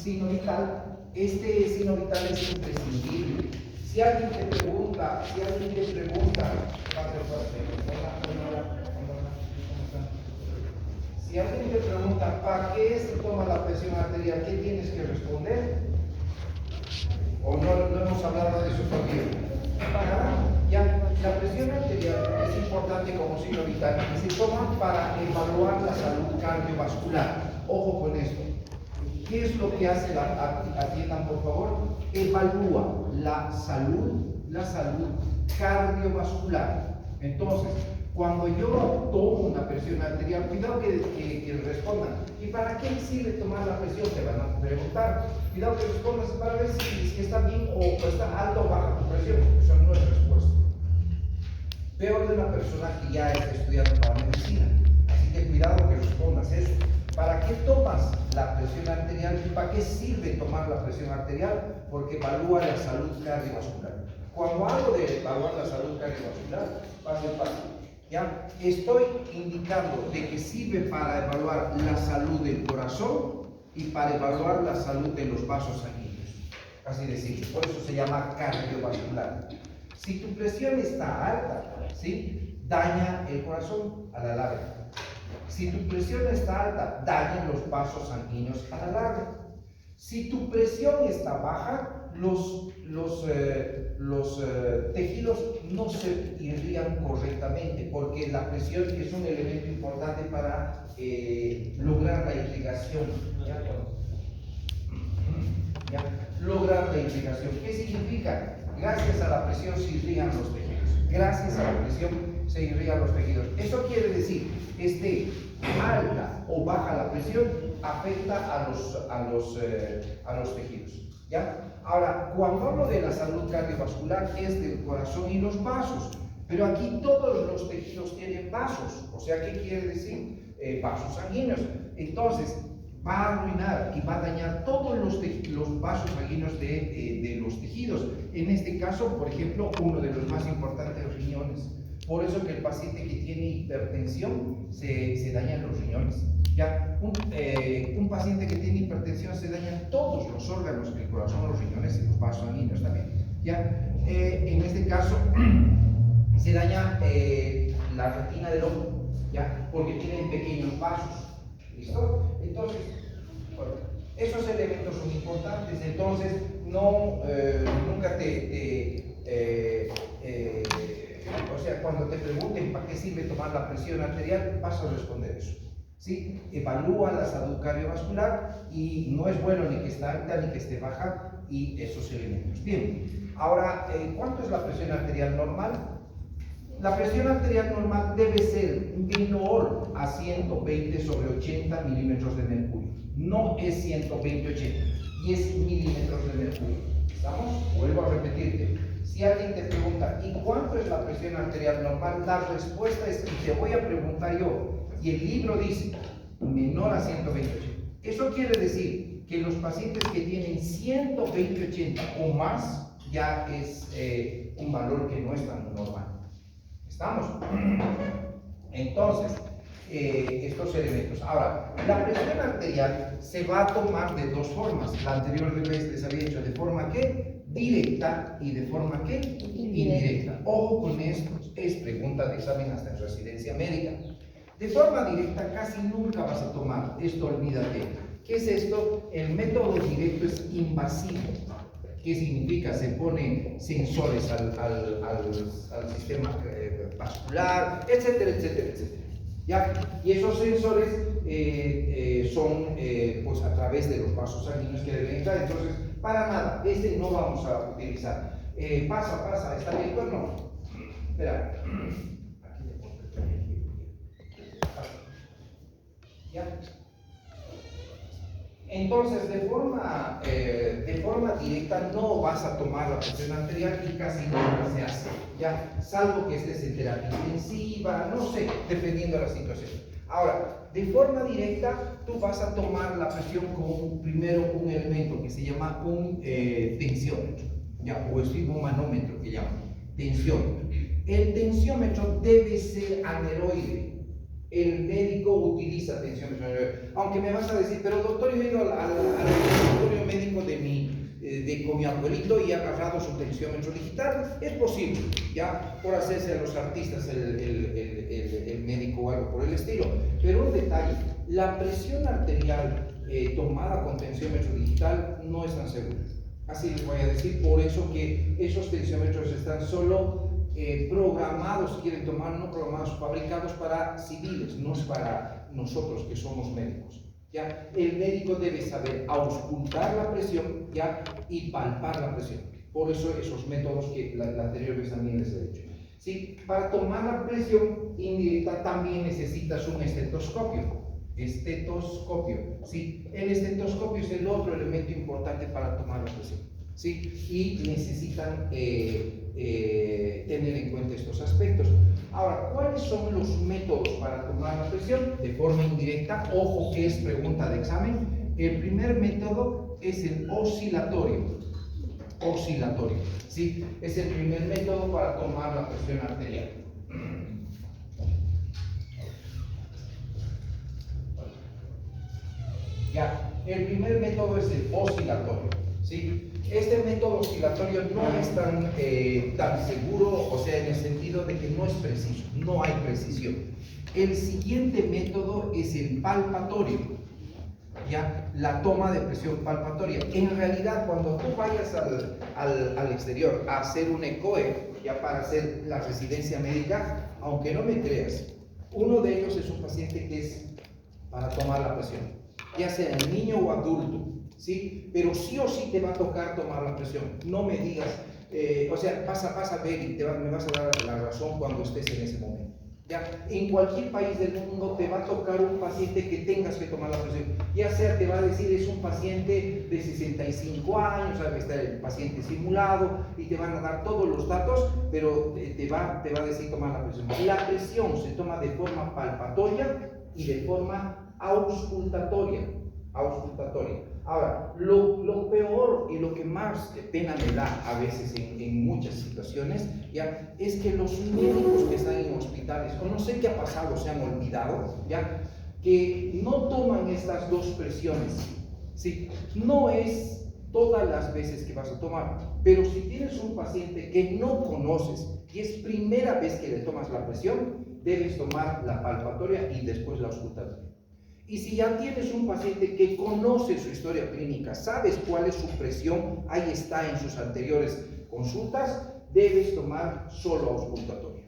signo vital. Este signo vital es imprescindible. Si alguien te pregunta, si alguien te pregunta, ¿para qué se toma la presión arterial? ¿Qué tienes que responder? ¿O no hemos hablado de eso todavía? Ya, la presión arterial es importante como signo vital y se toma para evaluar la salud cardiovascular. Ojo con esto. ¿Qué es lo que hace atiendan por favor? Evalúa la salud cardiovascular. Entonces, cuando yo tomo una presión arterial, cuidado que respondan. ¿Y para qué sirve tomar la presión? Te van a preguntar. Cuidado que respondas para ver si está bien o está alta o baja tu presión. Eso no es respuesta. Peor de una persona que ya está estudiando para medicina. Así que cuidado que respondas eso. ¿Para qué tomas la presión arterial y para qué sirve tomar la presión arterial? Porque evalúa la salud cardiovascular. Cuando hablo de evaluar la salud cardiovascular, paso a paso. ¿Ya? Estoy indicando de que sirve para evaluar la salud del corazón y para evaluar la salud de los vasos sanguíneos. Así de simple. Por eso se llama cardiovascular. Si tu presión está alta, ¿sí?, daña el corazón a la larga. Si tu presión está alta, dañan los vasos sanguíneos a la larga. Si tu presión está baja, los tejidos no se irrigan correctamente, porque la presión es un elemento importante para lograr la irrigación. ¿Ya? Lograr la irrigación. ¿Qué significa? Gracias a la presión se irrigan los tejidos. Gracias a la presión se irrigan los tejidos. Eso quiere decir que esté alta o baja la presión, afecta a los tejidos. ¿Ya? Ahora, cuando hablo de la salud cardiovascular es del corazón y los vasos, pero aquí todos los tejidos tienen vasos. O sea, ¿qué quiere decir? Vasos sanguíneos. Entonces, va a arruinar y va a dañar todos los vasos sanguíneos de los tejidos. En este caso, por ejemplo, uno de los más importantes, los riñones. Por eso que el paciente que tiene hipertensión se dañan los riñones. ¿Ya? Un paciente que tiene hipertensión se dañan todos los órganos, el corazón, los riñones y los vasos sanguíneos también. ¿Ya? En este caso, se daña la retina del ojo, ¿ya? Porque tienen pequeños vasos. ¿Listo? Entonces, bueno, esos elementos son importantes. Entonces, nunca o sea, cuando te pregunten para qué sirve tomar la presión arterial, vas a responder eso. ¿Sí? Evalúa la salud cardiovascular y no es bueno ni que esté alta ni que esté baja y esos elementos. Bien, ahora, ¿cuánto es la presión arterial normal? La presión arterial normal debe ser menor a 120/80 milímetros de mercurio. No es 120/80, 10 milímetros de mercurio. ¿Estamos? Vuelvo a repetirte. Si alguien te pregunta, ¿y cuánto es la presión arterial normal? La respuesta es, y te voy a preguntar yo, y el libro dice, menor a 120/80. Eso quiere decir que los pacientes que tienen 120/80 o más, ya es un valor que no es tan normal. ¿Estamos? Entonces, estos elementos. Ahora, la presión arterial se va a tomar de dos formas. La anterior vez les había dicho de forma ¿qué? Directa y de forma ¿qué? Indirecta. Ojo con esto, es pregunta de examen hasta en residencia médica. De forma directa casi nunca vas a tomar, esto olvídate. ¿Qué es esto? El método directo es invasivo. ¿Qué significa? Se ponen sensores al sistema vascular, etcétera, etcétera, etcétera. ¿Ya? Y esos sensores son pues a través de los vasos sanguíneos que deben entrar. Entonces, para nada, este no vamos a utilizar. Pasa, ¿está bien? Pues no. Espera. Aquí le pongo ¿ya? Entonces, de forma directa no vas a tomar la presión arterial y casi nunca se hace, ¿ya? Salvo que estés en terapia intensiva, no sé, dependiendo de la situación. Ahora, de forma directa, tú vas a tomar la presión con primero un elemento que se llama un tensiómetro, ¿ya? O esfigmomanómetro que llaman, tensiómetro. El tensiómetro debe ser aneroide. El médico utiliza tensiómetro, aunque me vas a decir, pero doctor, yo he ido al laboratorio con mi abuelito y he agarrado su tensiómetro digital. Es posible, ya, por hacerse a los artistas el médico o algo por el estilo. Pero un detalle, la presión arterial tomada con tensiómetro digital no es tan segura. Así les voy a decir, por eso que esos tensiómetros están solo programados, quieren tomar, no programados, fabricados para civiles, no es para nosotros que somos médicos. ¿Ya? El médico debe saber auscultar la presión, ¿ya? Y palpar la presión. Por eso esos métodos que la anterior vez también les he dicho. ¿Sí? Para tomar la presión indirecta también necesitas un estetoscopio. ¿Sí? El estetoscopio es el otro elemento importante para tomar la presión, ¿sí? Y necesitan tener en cuenta estos aspectos. Ahora, ¿cuáles son los métodos para tomar la presión? De forma indirecta, ojo que es pregunta de examen. El primer método es el oscilatorio. ¿Sí? Es el primer método para tomar la presión arterial. Ya, el primer método es el oscilatorio, ¿sí? Este método oscilatorio no es tan seguro, o sea, en el sentido de que no es preciso, no hay precisión. El siguiente método es el palpatorio, ¿ya? La toma de presión palpatoria. En realidad, cuando tú vayas al exterior a hacer un ECOE, ya para hacer la residencia médica, aunque no me creas, uno de ellos es un paciente que es para tomar la presión, ya sea niño o adulto, ¿sí? Pero sí o sí te va a tocar tomar la presión. No me digas, o sea, vas a ver y me vas a dar la razón cuando estés en ese momento. ¿Ya? En cualquier país del mundo te va a tocar un paciente que tengas que tomar la presión. Ya sea te va a decir es un paciente de 65 años, o sea, está el paciente simulado y te van a dar todos los datos, pero te va a decir tomar la presión. La presión se toma de forma palpatoria y de forma auscultatoria. Ahora, lo peor y lo que más pena me da a veces en muchas situaciones, ¿ya? Es que los médicos que están en hospitales, o no sé qué ha pasado, se han olvidado, ¿ya? Que no toman estas dos presiones, ¿sí? No es todas las veces que vas a tomar, pero si tienes un paciente que no conoces y es primera vez que le tomas la presión, debes tomar la palpatoria y después la auscultatoria. Y si ya tienes un paciente que conoce su historia clínica, sabes cuál es su presión, ahí está en sus anteriores consultas, debes tomar solo auscultatoria.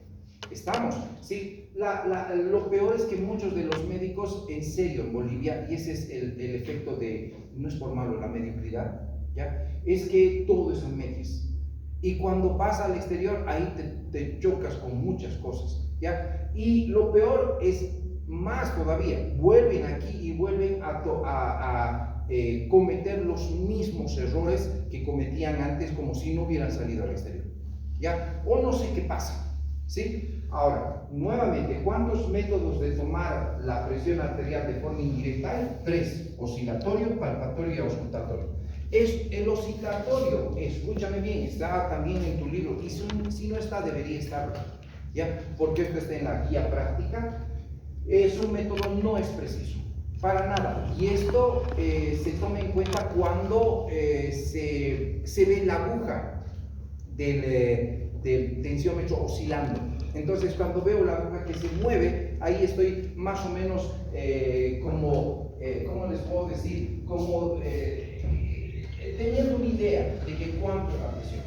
¿Estamos? ¿Sí? Lo peor es que muchos de los médicos, en serio, en Bolivia, y ese es el efecto de, no es por malo la mediocridad, ¿ya? Es que todo es a medias. Y cuando vas al exterior, ahí te chocas con muchas cosas, ¿ya? Y lo peor es, más todavía, vuelven aquí y vuelven a cometer los mismos errores que cometían antes, como si no hubieran salido al exterior, ¿ya? O no sé qué pasa, ¿sí? Ahora, nuevamente, ¿cuántos métodos de tomar la presión arterial de forma indirecta hay? 3, oscilatorio, palpatorio y auscultatorio. El oscilatorio, escúchame bien, está también en tu libro, y si no está, debería estar, ¿ya? Porque esto está en la guía práctica. Es un método, no es preciso, para nada, y esto se toma en cuenta cuando se ve la aguja del tensiómetro oscilando. Entonces, cuando veo la aguja que se mueve, ahí estoy más o menos ¿cómo les puedo decir? Como teniendo una idea de que cuánto es la presión,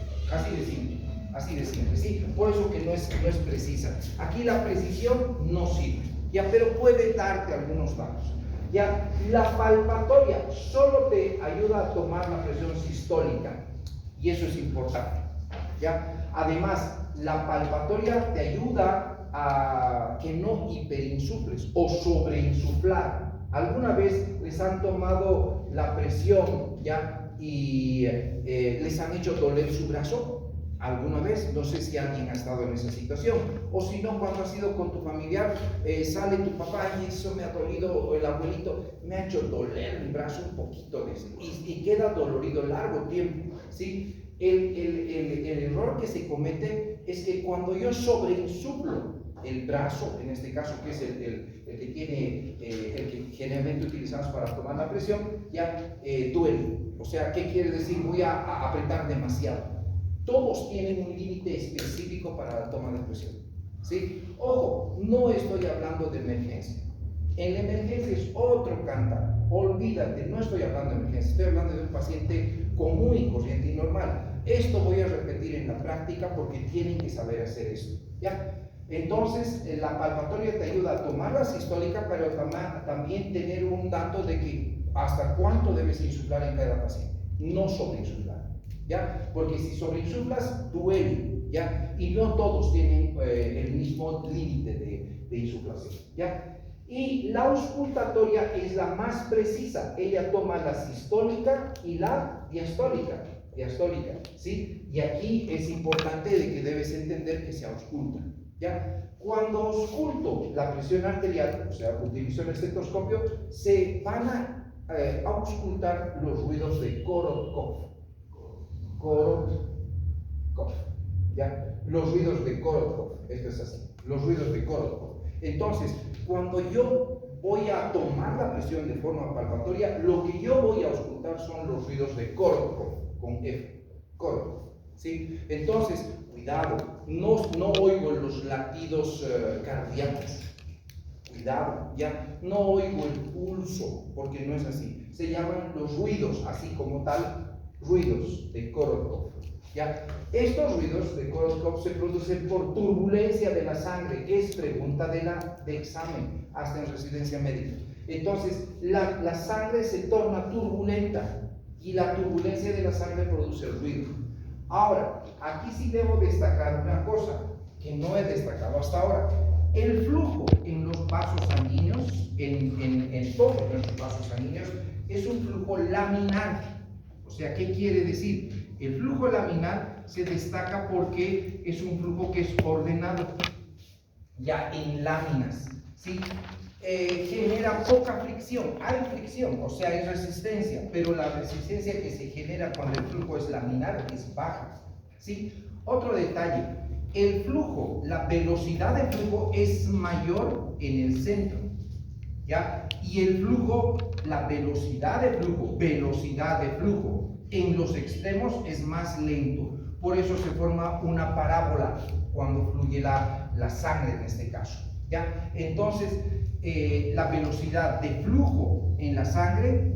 así de simple, ¿sí? Por eso que no es precisa. Aquí la precisión no sirve, ¿ya? Pero puede darte algunos datos, ¿ya? La palpatoria solo te ayuda a tomar la presión sistólica, y eso es importante, ¿ya? Además, la palpatoria te ayuda a que no hiperinsufles o sobreinsuflar. ¿Alguna vez les han tomado la presión, ya? Y les han hecho doler su brazo? ¿Alguna vez? No sé si alguien ha estado en esa situación. O si no, cuando has ido con tu familiar, sale tu papá y eso me ha dolido, o el abuelito, me ha hecho doler mi brazo un poquito, y queda dolorido largo tiempo, ¿sí? El error que se comete es que cuando yo sobreinsuflo el brazo, en este caso que es el que generalmente utilizamos para tomar la presión, ya duele, o sea, ¿qué quiere decir? Voy a apretar demasiado. Todos tienen un límite específico para la toma de presión, ¿sí? Ojo, no estoy hablando de emergencia. En la emergencia es otro cántaro. Olvídate, no estoy hablando de emergencia, estoy hablando de un paciente común y corriente y normal. Esto voy a repetir en la práctica porque tienen que saber hacer esto, ¿ya? Entonces, la palpatoria te ayuda a tomar la sistólica, pero también tener un dato de que hasta cuánto debes insuflar en cada paciente, no sobreinsuflar, ¿ya? Porque si sobreinsuflas, duele, ¿ya? Y no todos tienen el mismo límite de insuflación, ¿ya? Y la auscultatoria es la más precisa. Ella toma la sistólica y la diastólica, ¿sí? Y aquí es importante de que debes entender que se ausculta, ¿ya? Cuando ausculto la presión arterial, o sea, utilizo el estetoscopio, se van a auscultar los ruidos de Korotkoff, ¿ya? Los ruidos de Korotkoff, esto es así, los ruidos de Korotkoff. Entonces, cuando yo voy a tomar la presión de forma palpatoria, lo que yo voy a auscultar son los ruidos de Korotkoff, con F, Korotkoff, ¿sí? Entonces, cuidado, no oigo los latidos cardíacos, cuidado, ya, no oigo el pulso, porque no es así. Se llaman los ruidos, así como tal, ruidos de Korotkoff, ¿ya? Estos ruidos de Korotkoff se producen por turbulencia de la sangre, que es pregunta de examen, hasta en residencia médica. Entonces, la sangre se torna turbulenta y la turbulencia de la sangre produce el ruido. Ahora, aquí sí debo destacar una cosa que no he destacado hasta ahora. El flujo en los vasos sanguíneos, en todos nuestros vasos sanguíneos, es un flujo laminar. O sea, ¿qué quiere decir? El flujo laminar se destaca porque es un flujo que es ordenado, ya en láminas, ¿sí? Genera poca fricción, hay fricción, o sea, hay resistencia, pero la resistencia que se genera cuando el flujo es laminar es baja, ¿sí? Otro detalle, el flujo, la velocidad de flujo es mayor en el centro, ¿ya? Y el flujo, la velocidad de flujo en los extremos es más lento. Por eso se forma una parábola cuando fluye la sangre en este caso, ¿ya? Entonces, la velocidad de flujo en la sangre,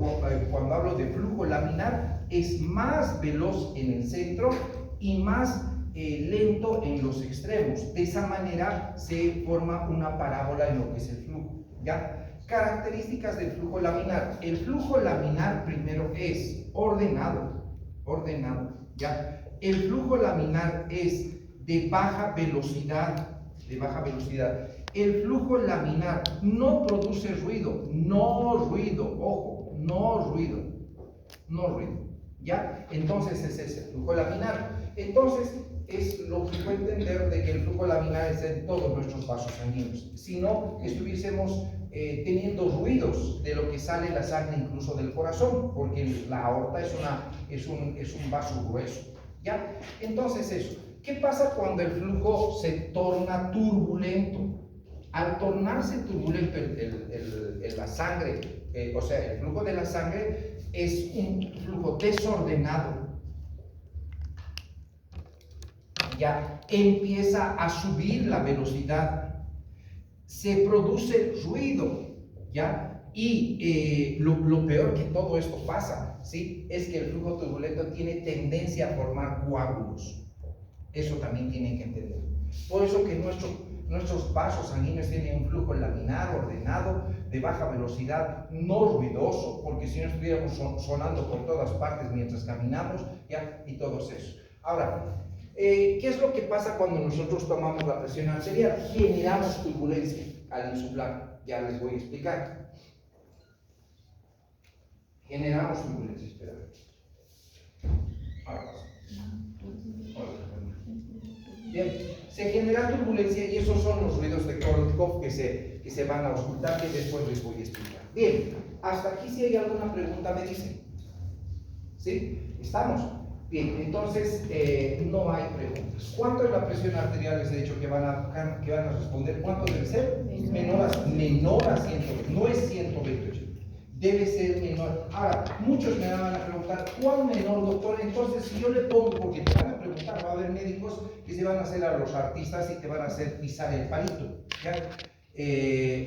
cuando hablo de flujo laminar, es más veloz en el centro y más lento en los extremos. De esa manera se forma una parábola en lo que es el flujo, ¿ya? Características del flujo laminar. El flujo laminar primero es ordenado, ¿ya? El flujo laminar es de baja velocidad, El flujo laminar no produce ruido, ojo, no ruido, ¿ya? Entonces ese es el flujo laminar. Entonces es lógico entender de que el flujo laminar es en todos nuestros vasos sanguíneos, si no estuviésemos teniendo ruidos de lo que sale la sangre incluso del corazón, porque la aorta es un vaso grueso, ¿ya? Entonces eso, ¿qué pasa cuando el flujo se torna turbulento? Al tornarse turbulento la sangre, o sea, el flujo de la sangre es un flujo desordenado, ya empieza a subir la velocidad, se produce ruido, ¿ya? Y lo peor que todo esto pasa, ¿sí? Es que el flujo turbulento tiene tendencia a formar coágulos. Eso también tienen que entender. Por eso que nuestros vasos sanguíneos tienen un flujo laminar, ordenado, de baja velocidad, no ruidoso, porque si no estuviéramos sonando por todas partes mientras caminamos, ¿ya? Y todo eso. Ahora, ¿qué es lo que pasa cuando nosotros tomamos la presión arterial? Generamos turbulencia al insuflar. Ya les voy a explicar. Generamos turbulencia, espera. Ahora pasa. Bien, se genera turbulencia y esos son los ruidos de Korotkoff que se van a auscultar, que después les voy a explicar. Bien, hasta aquí si hay alguna pregunta me dicen. ¿Sí? ¿Estamos? Bien, entonces no hay preguntas. ¿Cuánto es la presión arterial? Les he dicho que van a responder. ¿Cuánto debe ser? Menor a 120, no es 128. debe ser menor. Ahora, muchos me van a preguntar, ¿cuál menor, doctor? Entonces, si yo le pongo, porque te van a preguntar, va a haber médicos que se van a hacer a los artistas y te van a hacer pisar el palito, ¿ya?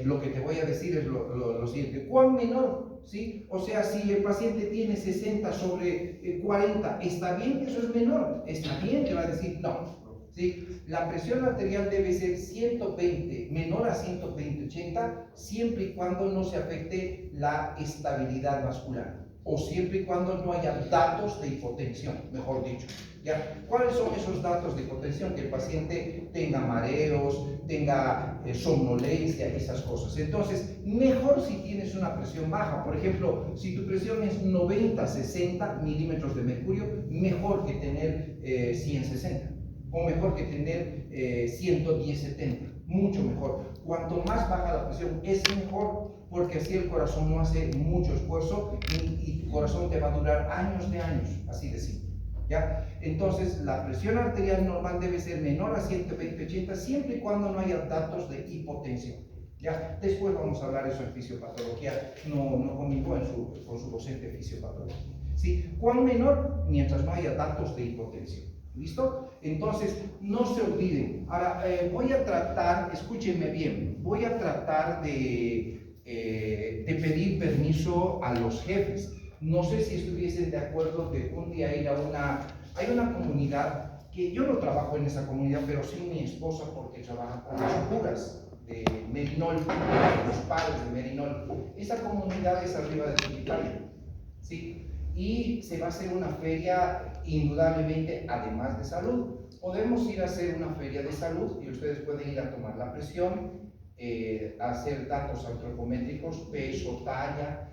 Lo que te voy a decir es lo siguiente, ¿cuál menor? ¿Sí? O sea, si el paciente tiene 60 sobre 40, ¿está bien que eso es menor? ¿Está bien? Te va a decir no. ¿Sí? La presión arterial debe ser 120, menor a 120/80, siempre y cuando no se afecte la estabilidad vascular, o siempre y cuando no haya datos de hipotensión, mejor dicho. ¿Ya? ¿Cuáles son esos datos de hipotensión? Que el paciente tenga mareos, tenga somnolencia, esas cosas. Entonces, mejor si tienes una presión baja. Por ejemplo, si tu presión es 90-60 milímetros de mercurio, mejor que tener 160. O mejor que tener 110/70, mucho mejor. Cuanto más baja la presión es mejor, porque así el corazón no hace mucho esfuerzo y tu corazón te va a durar años de años, así de simple. ¿Ya? Entonces, la presión arterial normal debe ser menor a 120/80 siempre y cuando no haya datos de hipotensión. ¿Ya? Después vamos a hablar eso en fisiopatología, no conmigo, con su docente de fisiopatología. ¿Sí? ¿Cuán menor? Mientras no haya datos de hipotensión. ¿Listo? Entonces, no se olviden. Ahora, voy a tratar, escúchenme bien, voy a tratar de pedir permiso a los jefes. No sé si estuviesen de acuerdo de un día ir a hay una comunidad, que yo no trabajo en esa comunidad, pero sí mi esposa, porque trabaja con los curas de Merinol, los padres de Merinol. Esa comunidad es arriba de Turquía, ¿sí? Y se va a hacer una feria, indudablemente, además de salud. Podemos ir a hacer una feria de salud y ustedes pueden ir a tomar la presión, hacer datos antropométricos, peso, talla,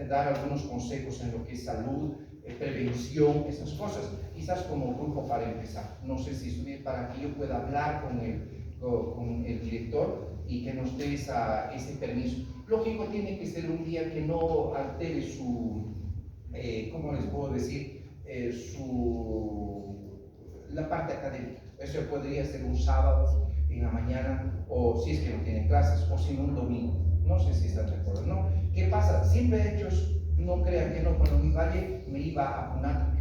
dar algunos consejos en lo que es salud, prevención, esas cosas, quizás como grupo para empezar. No sé si estuviera para que yo pueda hablar con el director y que nos dé ese permiso. Lógico, tiene que ser un día que no altere su, ¿cómo les puedo decir? La parte académica. Eso podría ser un sábado en la mañana, o si es que no tienen clases, o si no un domingo. No sé si están de acuerdo, ¿no? ¿Qué pasa? Siempre he hecho, no crean que no, cuando Univalle me iba a Punata,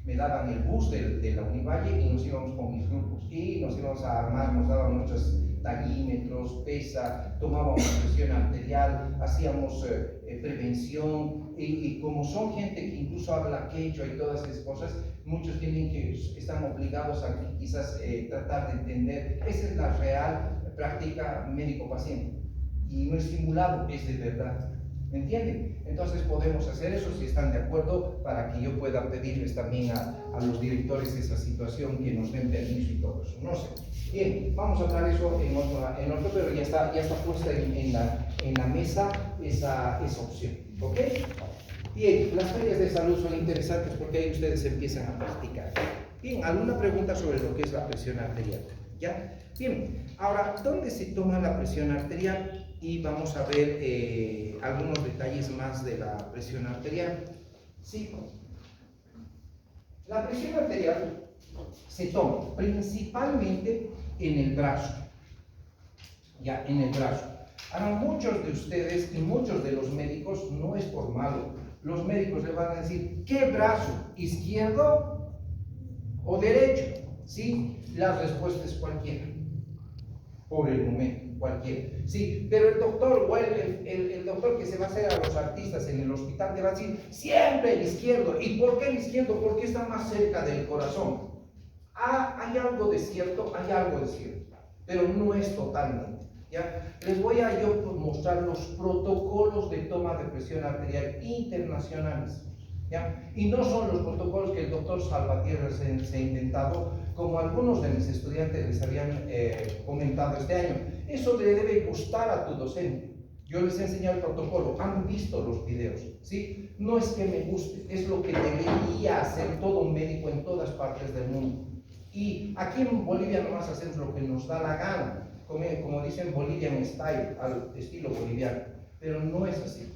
me daban el bus de la Univalle y nos íbamos con mis grupos y nos íbamos a armar, nos daban nuestros taguímetros, pesa, tomábamos presión arterial, hacíamos prevención y como son gente que incluso habla quechua y todas esas cosas, muchos están obligados a quizás tratar de entender. Esa es la real práctica médico-paciente y no es simulado, es de verdad. ¿Me entienden? Entonces podemos hacer eso si están de acuerdo, para que yo pueda pedirles también a los directores de esa situación que nos den permiso y todo eso. No sé. Bien, vamos a hablar eso en otro, pero ya está puesta en la mesa esa opción. ¿Ok? Bien, las ferias de salud son interesantes porque ahí ustedes empiezan a practicar. Bien, ¿alguna pregunta sobre lo que es la presión arterial? ¿Ya? Bien, ahora, ¿dónde se toma la presión arterial? Y vamos a ver algunos detalles más de la presión arterial. Sí, la presión arterial se toma principalmente en el brazo, ya en el brazo. Ahora, muchos de ustedes y muchos de los médicos, no es por malo, los médicos le van a decir, ¿qué brazo? ¿Izquierdo o derecho? Sí, la respuesta es cualquiera, por el momento. Cualquiera, sí, pero el doctor o el doctor que se va a hacer a los artistas en el hospital te va a decir siempre el izquierdo. ¿Y por qué el izquierdo? Porque está más cerca del corazón. Hay algo de cierto, pero no es totalmente. ¿Ya? Les voy a mostrar los protocolos de toma de presión arterial internacionales. ¿Ya? Y no son los protocolos que el doctor Salvatierra se ha inventado, como algunos de mis estudiantes les habían comentado este año. Eso le debe gustar a tu docente. Yo les he enseñado el protocolo, han visto los videos, ¿sí? No es que me guste, es lo que debería hacer todo médico en todas partes del mundo. Y aquí en Bolivia nomás hacemos lo que nos da la gana, como dicen Bolivian style, al estilo boliviano, pero no es así.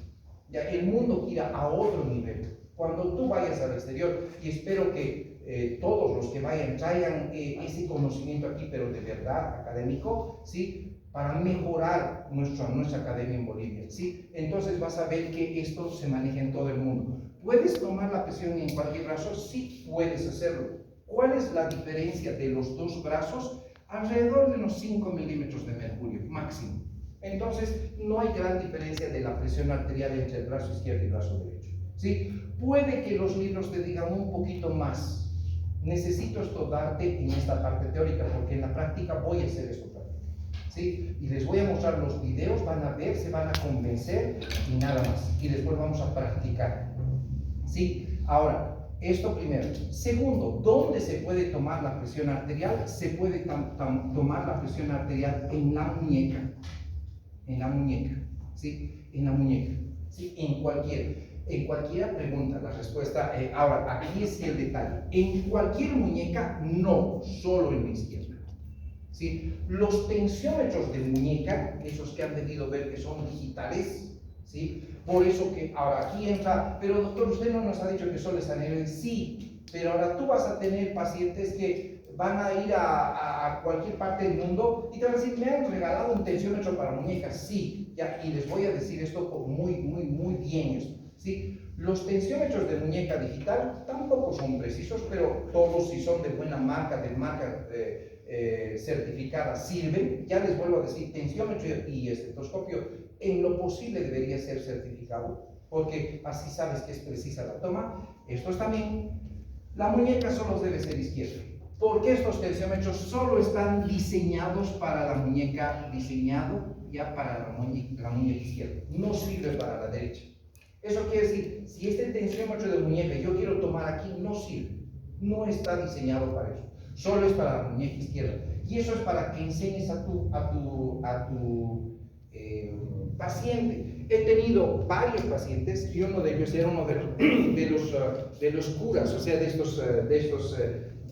Ya, el mundo gira a otro nivel. Cuando tú vayas al exterior, y espero que todos los que vayan traigan ese conocimiento aquí, pero de verdad académico, ¿sí? para mejorar nuestra academia en Bolivia, ¿sí? Entonces vas a ver que esto se maneja en todo el mundo. ¿Puedes tomar la presión en cualquier brazo? Sí, puedes hacerlo. ¿Cuál es la diferencia de los dos brazos? Alrededor de unos 5 milímetros de mercurio, máximo. Entonces, no hay gran diferencia de la presión arterial entre el brazo izquierdo y el brazo derecho, ¿sí? Puede que los libros te digan un poquito más. Necesito esto darte en esta parte teórica, porque en la práctica voy a hacer esto práctico, ¿sí? Y les voy a mostrar los videos, van a ver, se van a convencer y nada más. Y después vamos a practicar, ¿sí? Ahora, esto primero. Segundo, ¿dónde se puede tomar la presión arterial? Se puede tomar la presión arterial en la muñeca. En la muñeca, ¿sí? En la muñeca, ¿sí? En cualquiera pregunta, la respuesta, ahora, aquí es el detalle. En cualquier muñeca, no, solo en la izquierda, ¿sí? Los tensiómetros de muñeca, esos que han debido ver que son digitales, ¿sí? Por eso que ahora aquí entra, pero doctor, usted no nos ha dicho que solo es aneroide. Sí, pero ahora tú vas a tener pacientes que van a ir a cualquier parte del mundo y te van a decir, me han regalado un tensiómetro para muñecas. Sí, ya, y les voy a decir esto muy bien esto, ¿sí? Los tensiómetros de muñeca digital tampoco son precisos, pero todos, si son de buena marca, certificada, sirven. Ya les vuelvo a decir, tensiómetro y estetoscopio en lo posible debería ser certificado, porque así sabes que es precisa la toma. Estos también, la muñeca solo debe ser izquierda, porque estos tensiómetros solo están diseñados para la muñeca, diseñado ya para la muñeca izquierda, no sirve para la derecha. Eso quiere decir, si este tensiómetro de muñeca yo quiero tomar aquí, no sirve, no está diseñado para eso, solo es para la muñeca izquierda. Y eso es para que enseñes a tu paciente. He tenido varios pacientes y uno de ellos era uno de los curas, o sea, de estos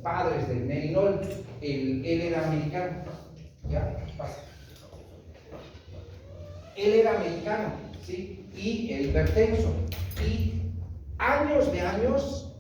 padres del Merinol. Él era americano, ¿ya? Pasa. Él era americano, ¿sí? Y el hipertenso, y años de años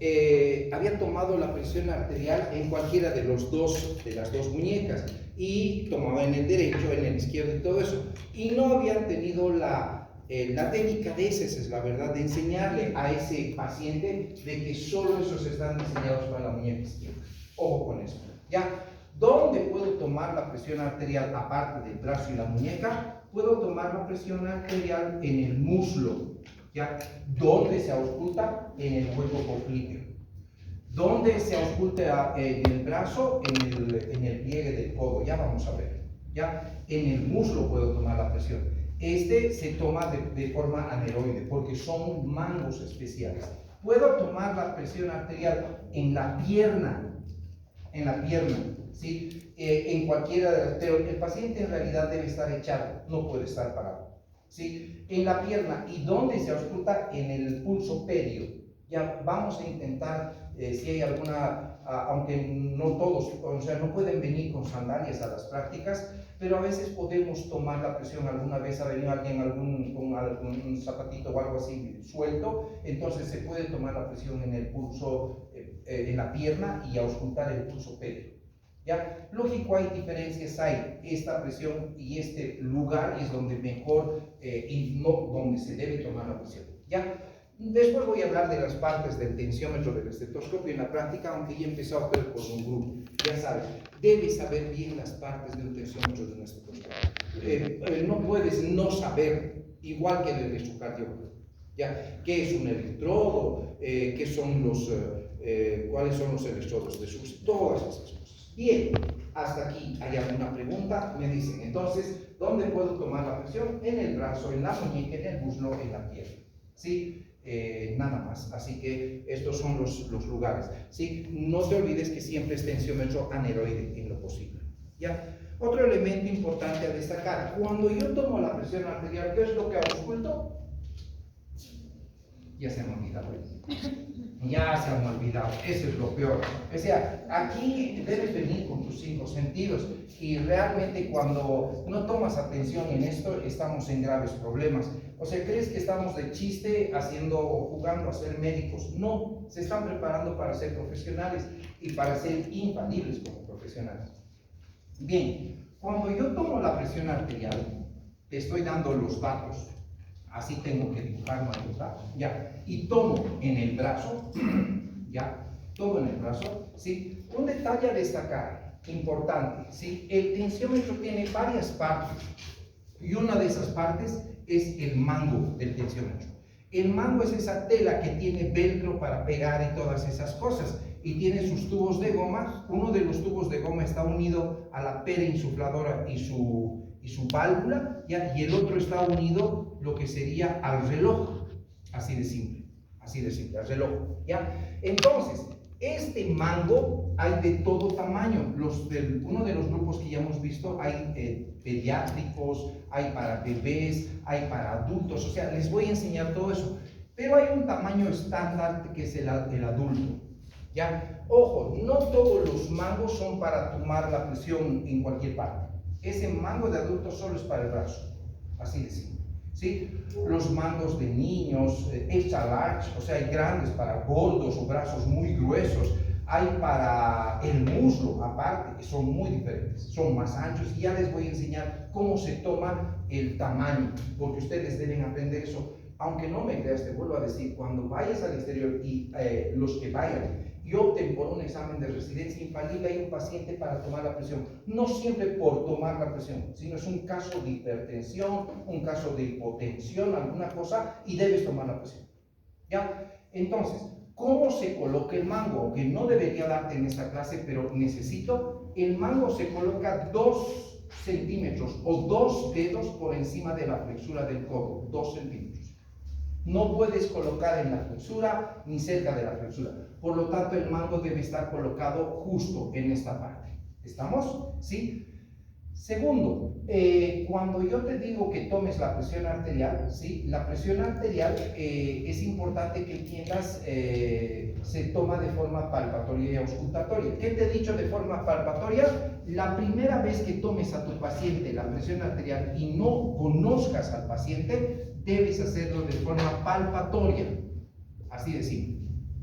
había tomado la presión arterial en cualquiera de las dos muñecas, y tomaba en el derecho, en el izquierdo y todo eso, y no habían tenido la delicadeza, esa es la verdad, de enseñarle a ese paciente de que solo esos están diseñados para la muñeca izquierda. Ojo con eso, ¿ya? ¿Dónde puedo tomar la presión arterial aparte del brazo y la muñeca? Puedo tomar la presión arterial en el muslo, ¿ya? ¿Dónde se ausculta? En el hueco popliteo. ¿Dónde se ausculta en el brazo? En el pliegue del codo, ya vamos a ver, ¿ya? En el muslo puedo tomar la presión. Este se toma de forma aneroide, porque son mangos especiales. Puedo tomar la presión arterial en la pierna, ¿sí? En cualquiera de las, pero el paciente en realidad debe estar echado, no puede estar parado, ¿sí? En la pierna. ¿Y dónde se ausculta? En el pulso pedio. Ya vamos a intentar, si hay alguna, aunque no todos, o sea, no pueden venir con sandalias a las prácticas, pero a veces podemos tomar la presión. Alguna vez ha venido alguien con algún zapatito o algo así suelto, entonces se puede tomar la presión en el pulso, en la pierna, y auscultar el pulso pedio. ¿Ya? Lógico, hay diferencias, hay esta presión y este lugar es donde mejor y no donde se debe tomar la presión, ¿ya? Después voy a hablar de las partes del tensiómetro del estetoscopio en la práctica, aunque ya he empezado a ver por un grupo. Ya sabes, debes saber bien las partes de un tensiómetro de un estetoscopio. No puedes no saber, igual que el electrocardiograma, ¿ya? ¿Qué es un electrodo? ¿Qué son cuáles son los electrodos de sus? Todas esas cosas. Bien, hasta aquí. ¿Hay alguna pregunta? Me dicen. Entonces, ¿dónde puedo tomar la presión? En el brazo, en la muñeca, en el muslo, en la pierna, ¿sí? Nada más. Así que estos son los lugares, ¿sí? No te olvides que siempre es tensiómetro aneroide en lo posible, ¿ya? Otro elemento importante a destacar: cuando yo tomo la presión arterial, ¿qué es lo que ausculto? Ya se me ha olvidado. Ya se han olvidado, eso es lo peor. O sea, aquí debes venir con tus 5 sentidos, y realmente cuando no tomas atención en esto, estamos en graves problemas. O sea, ¿crees que estamos de chiste jugando a ser médicos? No, se están preparando para ser profesionales y para ser infalibles como profesionales. Bien, Cuando yo tomo la presión arterial, te estoy dando los datos, así tengo que dibujar más los datos, ya, y tomo en el brazo, ya, todo en el brazo, ¿sí? Un detalle a destacar, importante, ¿sí? El tensiómetro tiene varias partes, y una de esas partes es el mango del tensiómetro. El mango es esa tela que tiene velcro para pegar y todas esas cosas, y tiene sus tubos de goma. Uno de los tubos de goma está unido a la pera insufladora y su válvula, ¿ya? Y el otro está unido lo que sería al reloj, así de simple, al reloj, ¿ya? Entonces, este mango hay de todo tamaño. Uno de los grupos que ya hemos visto, hay pediátricos, hay para bebés, hay para adultos, o sea, les voy a enseñar todo eso. Pero hay un tamaño estándar que es el adulto, ¿ya? Ojo, no todos los mangos son para tomar la presión en cualquier parte. Ese mango de adulto solo es para el brazo, así de simple, ¿sí? Los mangos de niños, extra large, o sea, hay grandes para gordos o brazos muy gruesos, hay para el muslo aparte, que son muy diferentes, son más anchos, y ya les voy a enseñar cómo se toma el tamaño, porque ustedes deben aprender eso. Aunque no me creas, te vuelvo a decir, cuando vayas al exterior y los que vayan y opten por un examen de residencia infalible, hay un paciente para tomar la presión, no siempre por tomar la presión, sino es un caso de hipertensión, un caso de hipotensión, alguna cosa, y debes tomar la presión, ¿ya? Entonces, ¿cómo se coloca el mango? Aunque no debería darte en esta clase, pero necesito, el mango se coloca 2 centímetros o 2 dedos por encima de la flexura del codo, 2 centímetros. No puedes colocar en la flexura ni cerca de la flexura. Por lo tanto, el mango debe estar colocado justo en esta parte. ¿Estamos? ¿Sí? Segundo, cuando yo te digo que tomes la presión arterial, ¿sí? La presión arterial es importante que entiendas, se toma de forma palpatoria y auscultatoria. ¿Qué te he dicho de forma palpatoria? La primera vez que tomes a tu paciente la presión arterial y no conozcas al paciente, debes hacerlo de forma palpatoria, así de simple,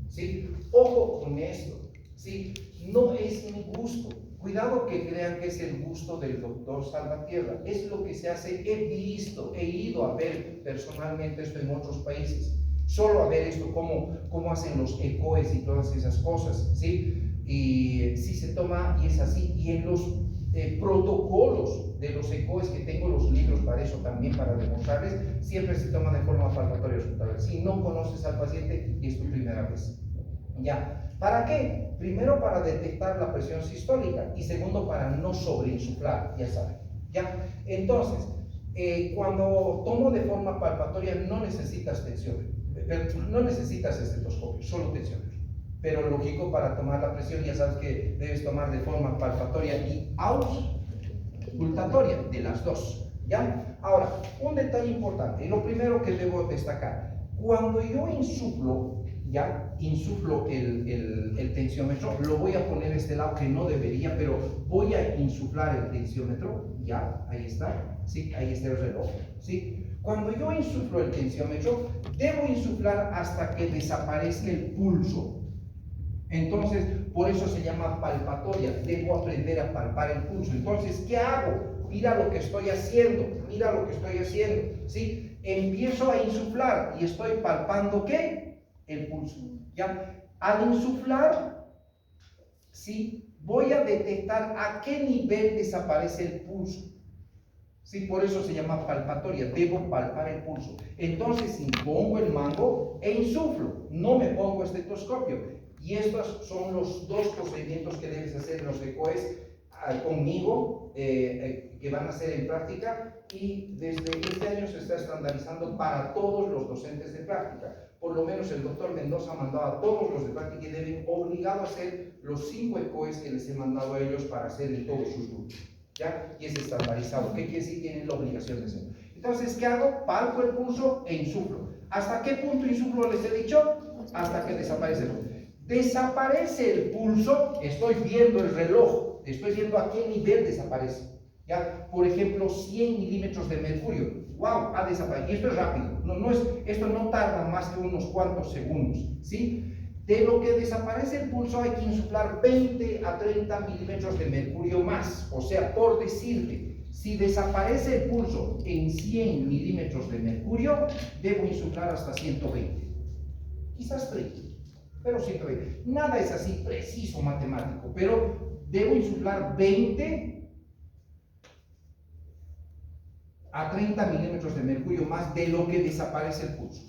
¿sí? Ojo con esto, ¿sí? No es mi gusto. Cuidado que crean que es el gusto del doctor Salvatierra. Es lo que se hace. He visto, he ido a ver personalmente esto en otros países. Solo a ver esto, cómo hacen los ECOES y todas esas cosas, ¿sí? Y sí se toma y es así. Y en los protocolos de los ECOES, que tengo los libros para eso también, para demostrarles, siempre se toma de forma palpatoria. Si no conoces al paciente y es tu primera vez. ¿Ya? ¿Para qué? Primero, para detectar la presión sistólica, y segundo, para no sobreinsuflar, ya saben, ¿ya? Entonces, cuando tomo de forma palpatoria no necesitas tensiómetro, no necesitas estetoscopio, solo tensiómetro. Pero lógico, para tomar la presión ya sabes que debes tomar de forma palpatoria y auscultatoria, de las dos, ¿ya? Ahora, un detalle importante, lo primero que debo destacar, cuando yo insuflo, ya insuflo el tensiómetro, lo voy a poner a este lado, que no debería, pero voy a insuflar el tensiómetro, ya, ahí está, ¿sí? Ahí está el reloj, ¿sí? Cuando yo insuflo el tensiómetro, debo insuflar hasta que desaparezca el pulso. Entonces, por eso se llama palpatoria, debo aprender a palpar el pulso. Entonces, ¿qué hago? Mira lo que estoy haciendo, ¿sí? Empiezo a insuflar y estoy palpando, ¿qué? El pulso, ¿ya? Al insuflar, ¿sí? Voy a detectar a qué nivel desaparece el pulso, ¿sí? Por eso se llama palpatoria, debo palpar el pulso. Entonces, impongo el mango e insuflo, no me pongo estetoscopio. Y estos son los 2 procedimientos que debes hacer en los ECOES conmigo, que van a hacer en práctica, y desde este año se está estandarizando para todos los docentes de práctica. Por lo menos el doctor Mendoza ha mandado a todos los de práctica y deben obligado a hacer los 5 ECOES que les he mandado a ellos para hacer en todos sus grupos, ¿ya? Y es estandarizado. ¿Qué quiere decir? Tienen la obligación de hacerlo. Entonces, ¿qué hago? Palpo el pulso e insuflo. ¿Hasta qué punto insuflo les he dicho? Hasta que desaparece el pulso. Desaparece el pulso, estoy viendo el reloj, estoy viendo a qué nivel desaparece, ¿ya? Por ejemplo, 100 milímetros de mercurio, wow, ha desaparecido. Y esto es rápido, esto no tarda más que unos cuantos segundos, ¿sí? De lo que desaparece el pulso hay que insuflar 20 a 30 milímetros de mercurio más. O sea, por decirte, si desaparece el pulso en 100 milímetros de mercurio, debo insuflar hasta 120. Quizás 30, pero 120. Nada es así preciso matemático, pero debo insuflar 20 a 30 milímetros de mercurio más de lo que desaparece el pulso.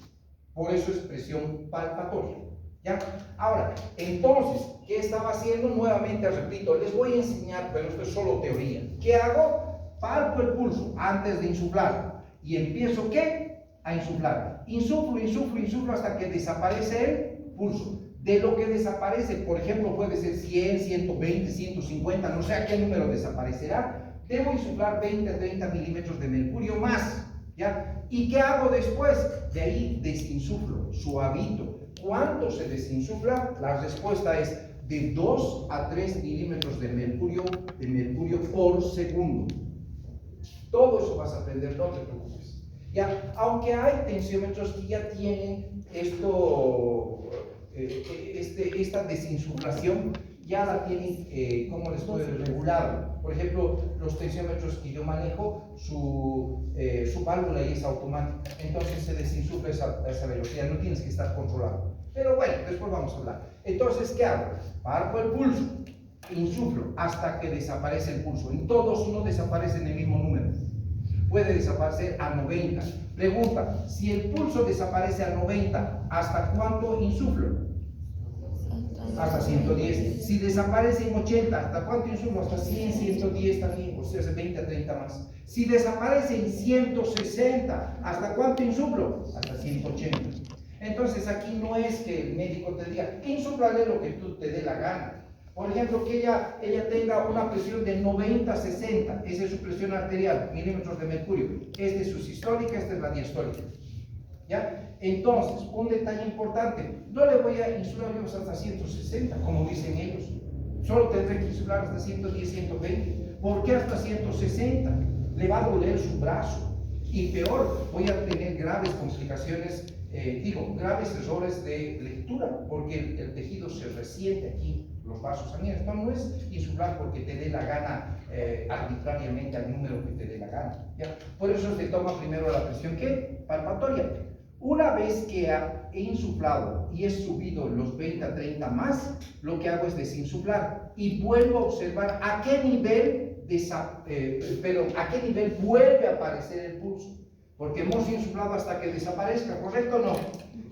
Por eso es presión palpatoria. ¿Ya? Ahora, entonces, ¿qué estaba haciendo? Nuevamente repito, les voy a enseñar, pero esto es solo teoría. ¿Qué hago? Palpo el pulso antes de insuflar y empiezo, ¿qué? A insuflar. Insuflo hasta que desaparece el pulso. De lo que desaparece, por ejemplo, puede ser 100, 120, 150, no sé a qué número desaparecerá, debo insuflar 20 a 30 milímetros de mercurio más. ¿Ya? ¿Y qué hago después? De ahí desinsuflo, suavito. ¿Cuánto se desinsufla? La respuesta es de 2 a 3 milímetros de mercurio por segundo. Todo eso vas a aprender, no te preocupes. ¿Ya? Aunque hay tensiómetros que ya tienen esta desinsuflación, ya la tienen, ¿cómo les puedo regular? Por ejemplo, los tensiómetros que yo manejo, su válvula ahí es automática, entonces se desinsufla esa velocidad, no tienes que estar controlando. Pero bueno, después vamos a hablar. Entonces, ¿qué hago? Parco el pulso, insuflo hasta que desaparece el pulso. En todos no desaparece en el mismo número. Puede desaparecer a 90. Pregunta, si el pulso desaparece a 90, ¿hasta cuánto insuflo? Hasta 110. Si desaparece en 80, ¿hasta cuánto insuflo? Hasta 100, 110 también, o sea, 20 a 30 más. Si desaparece en 160, ¿hasta cuánto insuflo? Hasta 180. Entonces aquí no es que el médico te diga, insúflale lo que tú te dé la gana. Por ejemplo, que ella tenga una presión de 90-60, esa es su presión arterial, milímetros de mercurio. Esta es su sistólica, esta es la diastólica. ¿Ya? Entonces, un detalle importante, no le voy a insuflar hasta 160, como dicen ellos. Solo tendré que insuflar hasta 110, 120. ¿Por qué hasta 160? Le va a doler su brazo. Y peor, voy a tener graves complicaciones, graves errores de lectura, porque el tejido se resiente aquí, los vasos sanguíneos. Esto no es insuflar porque te dé la gana arbitrariamente al número que te dé la gana. ¿Ya? Por eso se toma primero la presión, ¿qué? Palpatoria. Una vez que he insuflado y he subido los 20 a 30 más, lo que hago es desinsuflar y vuelvo a observar a qué nivel vuelve a aparecer el pulso. Porque hemos insuflado hasta que desaparezca, ¿correcto o no?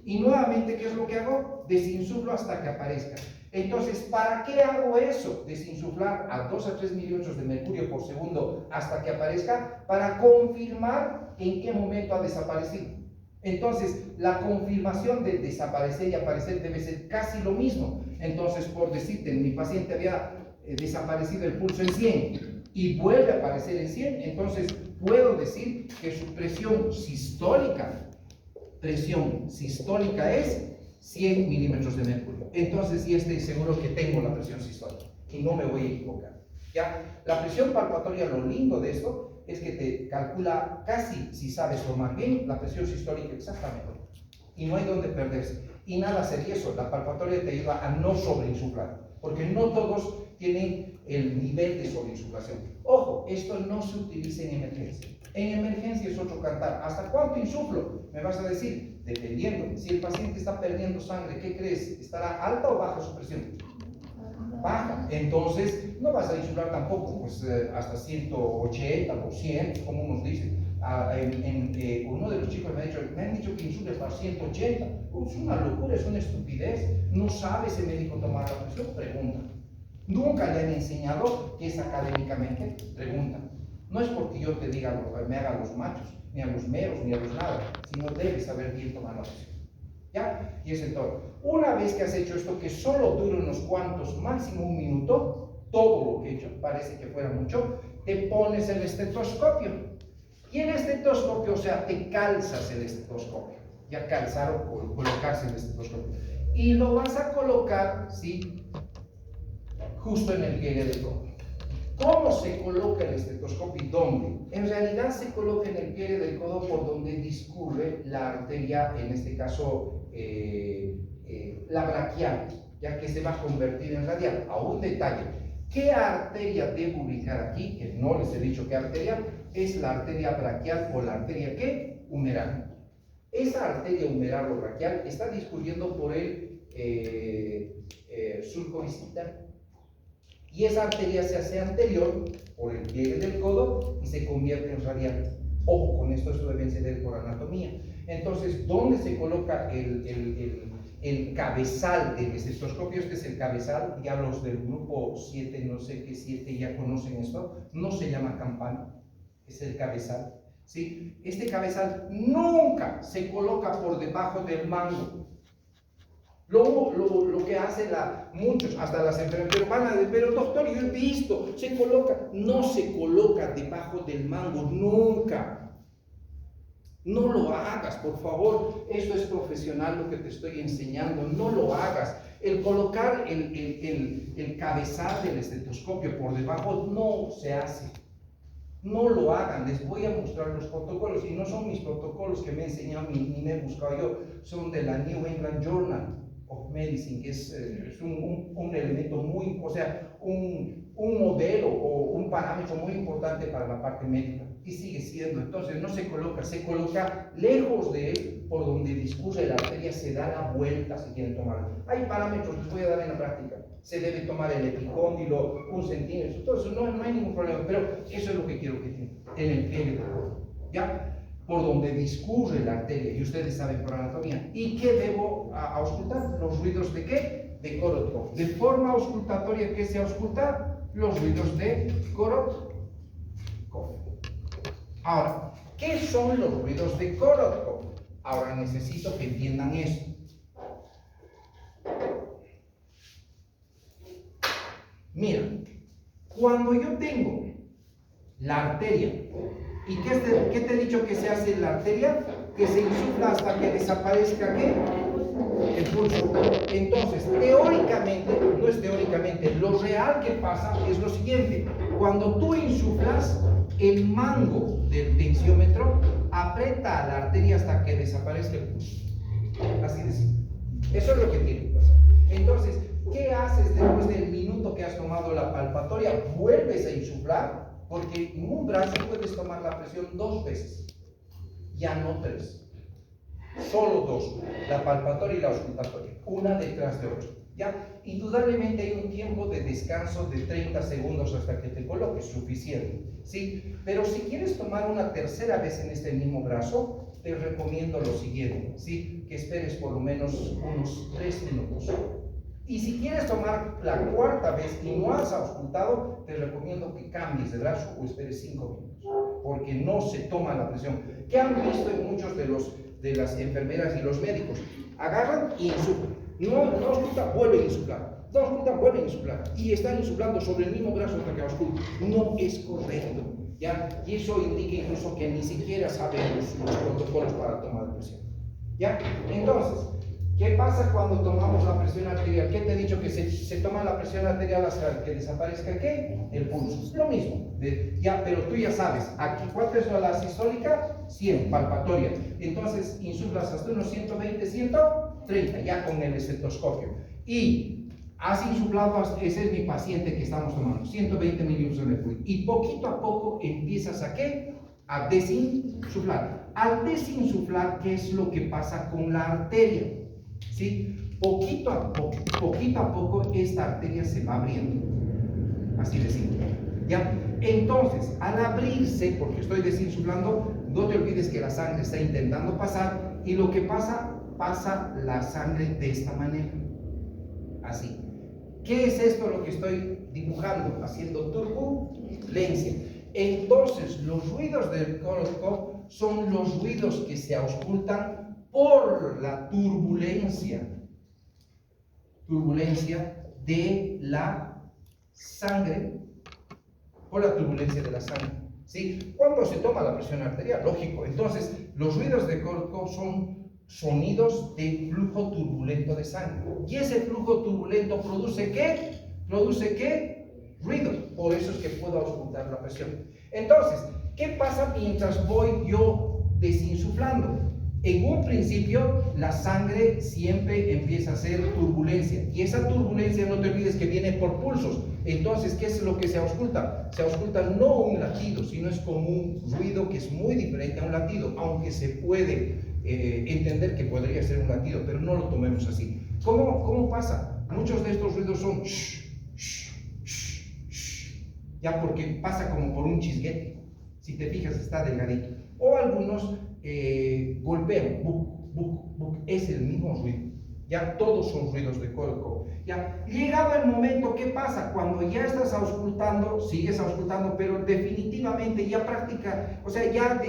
Y nuevamente, ¿qué es lo que hago? Desinsuflo hasta que aparezca. Entonces, ¿para qué hago eso? Desinsuflar a 2 a 3 milímetros de mercurio por segundo hasta que aparezca, para confirmar en qué momento ha desaparecido. Entonces, la confirmación de desaparecer y aparecer debe ser casi lo mismo. Entonces, por decirte, mi paciente había desaparecido el pulso en 100 y vuelve a aparecer en 100, entonces puedo decir que su presión sistólica es 100 milímetros de mercurio. Entonces, sí estoy seguro que tengo la presión sistólica y no me voy a equivocar. ¿Ya? La presión palpatoria, lo lindo de esto es que te calcula casi, si sabes tomar bien, la presión sistólica exactamente. Y no hay donde perderse. Y nada sería eso, la palpatoria te ayuda a no sobreinsuflar, porque no todos tienen el nivel de sobreinsuflación. Ojo, esto no se utiliza en emergencia. En emergencia es otro cantar. ¿Hasta cuánto insuflo? Me vas a decir, dependiendo. Si el paciente está perdiendo sangre, ¿qué crees? ¿Estará alta o baja su presión? Baja. Entonces, no vas a insuflar tampoco, pues hasta 180 o 100, como unos dicen. Uno de los chicos me han dicho que insufle hasta 180. Es una locura, es una estupidez. ¿No sabe ese médico tomar la presión? Pregunta. Nunca le han enseñado que es académicamente. Pregunta. No es porque yo te diga, me haga los machos, ni a los meros, ni a los nada, sino debes saber bien tomar la presión. ¿Ya? Y es todo. Una vez que has hecho esto, que solo dura unos cuantos, máximo un minuto, todo lo que he hecho, parece que fuera mucho, te pones el estetoscopio. Y el estetoscopio, o sea, te calzas el estetoscopio. Ya calzar o colocarse el estetoscopio. Y lo vas a colocar, ¿sí? Justo en el pliegue del codo. ¿Cómo se coloca el estetoscopio y dónde? En realidad se coloca en el pliegue del codo por donde discurre la arteria, en este caso la braquial, ya que se va a convertir en radial. A un detalle, ¿qué arteria debo ubicar aquí? Que no les he dicho qué arteria, es la arteria braquial o la arteria ¿qué? Humeral. Esa arteria humeral o braquial está discurriendo por el surco distal. Y esa arteria se hace anterior por el pliegue del codo y se convierte en radial. Ojo con esto debe entender por anatomía. Entonces, ¿dónde se coloca el cabezal del estetoscopio? Este es el cabezal, ya los del grupo 7, no sé qué 7 ya conocen esto, no se llama campana, es el cabezal. ¿Sí? Este cabezal nunca se coloca por debajo del mango. Lo que hacen muchos, hasta las enfermeras, van a decir, pero doctor, yo he visto, se coloca. No se coloca debajo del mango, nunca. No lo hagas, por favor. Esto es profesional lo que te estoy enseñando, no lo hagas. El colocar el cabezal del estetoscopio por debajo no se hace. No lo hagan, les voy a mostrar los protocolos, y no son mis protocolos que me he enseñado ni me he buscado yo, son de la New England Journal of Medicine, que es un elemento muy, o sea, un modelo o un parámetro muy importante para la parte médica, y sigue siendo. Entonces no se coloca lejos de él, por donde discurre la arteria, se da la vuelta si quieren tomarlo. Hay parámetros que les voy a dar en la práctica. Se debe tomar el epicóndilo, 1 centímetro, todo eso, no hay ningún problema, pero eso es lo que quiero que tengan, en el pliegue, ¿ya? Por donde discurre la arteria, y ustedes saben por anatomía. ¿Y qué debo auscultar? ¿Los ruidos de qué? De Korotkoff. De forma auscultatoria, ¿qué se ausculta? Los ruidos de Korotkoff. Ahora, ¿qué son los ruidos de Korotkoff? Ahora necesito que entiendan esto. Mira, cuando yo tengo la arteria, ¿y qué te he dicho que se hace en la arteria? Que se insufla hasta que desaparezca ¿qué? El pulso. Entonces, teóricamente, no es teóricamente, lo real que pasa es lo siguiente: cuando tú insuflas, el mango del tensiómetro aprieta a la arteria hasta que desaparezca el pulso. Así de simple. Eso es lo que tiene que pasar. Entonces, ¿qué haces después del minuto que has tomado la palpatoria? Vuelves a insuflar, porque en un brazo puedes tomar la presión 2 veces, ya no 3. Solo 2, la palpatoria y la auscultatoria, una detrás de otra. ¿Ya? Indudablemente hay un tiempo de descanso de 30 segundos hasta que te coloques, suficiente, ¿sí? Pero si quieres tomar una tercera vez en este mismo brazo, te recomiendo lo siguiente, ¿sí? Que esperes por lo menos unos 3 minutos. Y si quieres tomar la cuarta vez y no has auscultado, te recomiendo que cambies de brazo o esperes 5 minutos, porque no se toma la presión. ¿Qué han visto en muchos de las enfermeras y los médicos? Agarran y insuflan. No auscultan, vuelven a insuflar. No auscultan, vuelven a insuflar. Y están insuflando sobre el mismo brazo hasta que auscultan. No es correcto, ¿ya? Y eso indica incluso que ni siquiera saben los protocolos para tomar presión, ¿ya? Entonces, ¿qué pasa cuando tomamos la presión arterial? ¿Qué te he dicho? Que se toma la presión arterial hasta que desaparezca ¿qué? El pulso. Es lo mismo. Ya, pero tú ya sabes, aquí, ¿cuánto es la sistólica? 100, palpatoria. Entonces, insuflas hasta unos 120, 130, ya con el estetoscopio. Y has insuflado, ese es mi paciente que estamos tomando, 120 mililitros de mercurio. Y poquito a poco empiezas a ¿qué? A desinsuflar. Al desinsuflar, ¿qué es lo que pasa con la arteria? ¿Sí? Poquito a poco esta arteria se va abriendo, así de simple, ¿ya? Entonces, al abrirse, porque estoy desinsuflando, no te olvides que la sangre está intentando pasar, y lo que pasa la sangre de esta manera, así. ¿Qué es esto lo que estoy dibujando? Haciendo turbulencia. Entonces, los ruidos del Korotkoff son los ruidos que se auscultan por la turbulencia de la sangre, por la turbulencia de la sangre, ¿sí? Cuando se toma la presión arterial, lógico. Entonces, los ruidos de Korotkoff son sonidos de flujo turbulento de sangre. Y ese flujo turbulento produce ¿qué? Produce ¿qué? Ruido. Por eso es que puedo auscultar la presión. Entonces, ¿qué pasa mientras voy yo desinsuflando? En un principio, la sangre siempre empieza a hacer turbulencia, y esa turbulencia no te olvides que viene por pulsos. Entonces, ¿qué es lo que se ausculta? Se ausculta no un latido, sino es como un ruido que es muy diferente a un latido, aunque se puede entender que podría ser un latido, pero no lo tomemos así. ¿Cómo pasa? Muchos de estos ruidos son ya, porque pasa como por un chisguete. Si te fijas, está delgadito. O algunos golpean, buc, buc, buc, es el mismo ruido. Ya, todos son ruidos de cólico. Ya, llegado el momento, ¿qué pasa? Cuando ya estás auscultando, sigues auscultando, pero definitivamente ya práctica, o sea, ya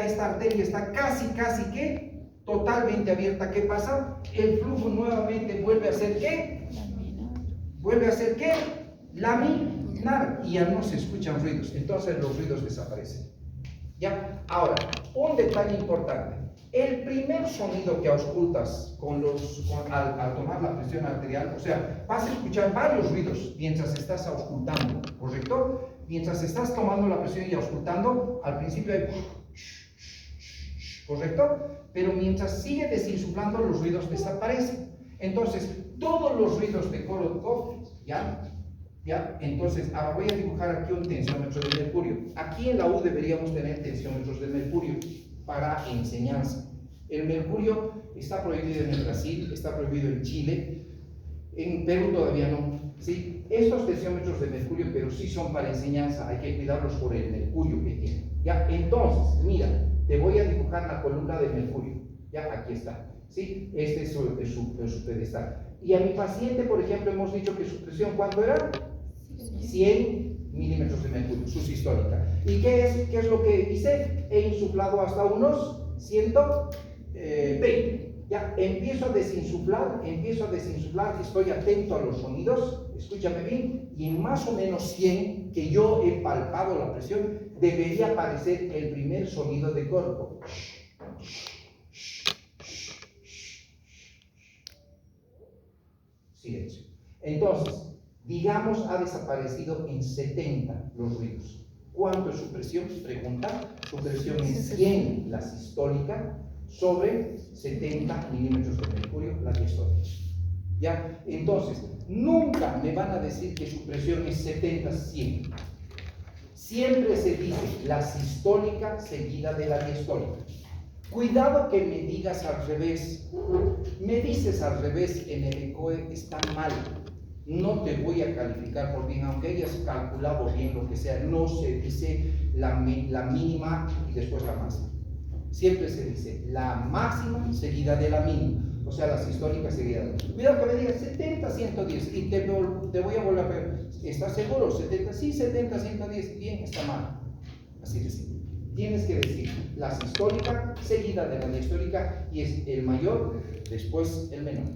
esta arteria está casi que totalmente abierta. ¿Qué pasa? El flujo nuevamente vuelve a hacer ¿qué? Vuelve a hacer ¿qué? Laminar, y ya no se escuchan ruidos, entonces los ruidos desaparecen. ¿Ya? Ahora, un detalle importante: el primer sonido que auscultas al tomar la presión arterial, o sea, vas a escuchar varios ruidos mientras estás auscultando, ¿correcto? Mientras estás tomando la presión y auscultando, al principio hay ¿correcto? Pero mientras sigue desinsuflando, los ruidos desaparecen. Entonces, todos los ruidos de Korotkov, ¿ya? Entonces, ahora voy a dibujar aquí un tensiómetro de mercurio. Aquí en la U deberíamos tener tensiómetros de mercurio para enseñanza. El mercurio está prohibido en el Brasil, está prohibido en Chile, en Perú todavía no. ¿Sí? Estos tensiómetros de mercurio, pero sí son para enseñanza, hay que cuidarlos por el mercurio que tienen. ¿Ya? Entonces, mira, te voy a dibujar la columna de mercurio. Ya, aquí está. ¿Sí? Este es su pedestal. Y a mi paciente, por ejemplo, hemos dicho que su presión, ¿cuánto era? 100 milímetros de mercurio, su sistólica. ¿Y qué es lo que hice? He insuflado hasta unos 120. Ya, empiezo a desinsuflar, estoy atento a los sonidos, escúchame bien, y en más o menos 100, que yo he palpado la presión, debería aparecer el primer sonido de cuerpo. Silencio. Entonces, digamos, ha desaparecido en 70 los ruidos. ¿Cuánto es su presión? Pregunta. Su presión es 100 la sistólica sobre 70 milímetros de mercurio la diastólica. ¿Ya? Entonces, nunca me van a decir que su presión es 70-100. Siempre se dice la sistólica seguida de la diastólica. Cuidado que me digas al revés. Me dices al revés en el ECOE, está mal. No te voy a calificar por bien, aunque hayas calculado bien lo que sea. No se dice la mínima y después la máxima. Siempre se dice la máxima seguida de la mínima. O sea, la sistólica seguida de la mínima. Cuidado que me digas 70-110 y te voy a volver a ver. ¿Estás seguro? 70, sí, 70-110. Bien, está mal. Así de simple. Tienes que decir la sistólica seguida de la diastólica, y es el mayor, después el menor.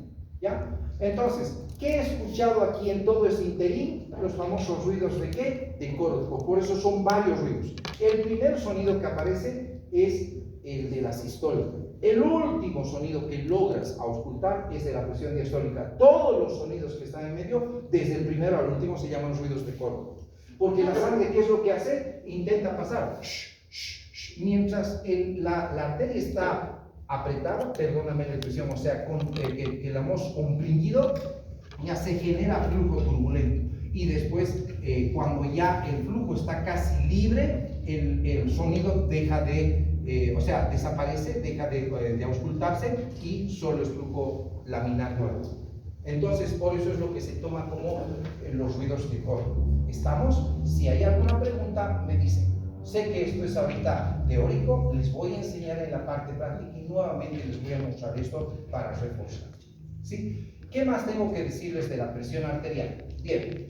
¿Ya? Entonces, ¿qué he escuchado aquí en todo este interín? Los famosos ruidos de ¿qué? De Korotkov. Por eso son varios ruidos. El primer sonido que aparece es el de la sistólica. El último sonido que logras auscultar es de la presión diastólica. Todos los sonidos que están en medio, desde el primero al último, se llaman ruidos de Korotkov. Porque la sangre, ¿qué es lo que hace? Intenta pasar. Mientras la arteria está apretada, perdóname la expresión, o sea, que la hemos comprimido, ya se genera flujo turbulento. Y después, cuando ya el flujo está casi libre, el sonido deja de, o sea, desaparece, deja de auscultarse, y solo es flujo laminar nuevo. Entonces, por eso es lo que se toma como los ruidos de Korotkov. ¿Estamos? Si hay alguna pregunta, me dicen. Sé que esto es ahorita teórico, les voy a enseñar en la parte práctica y nuevamente les voy a mostrar esto para reforzar. ¿Sí? ¿Qué más tengo que decirles de la presión arterial? Bien,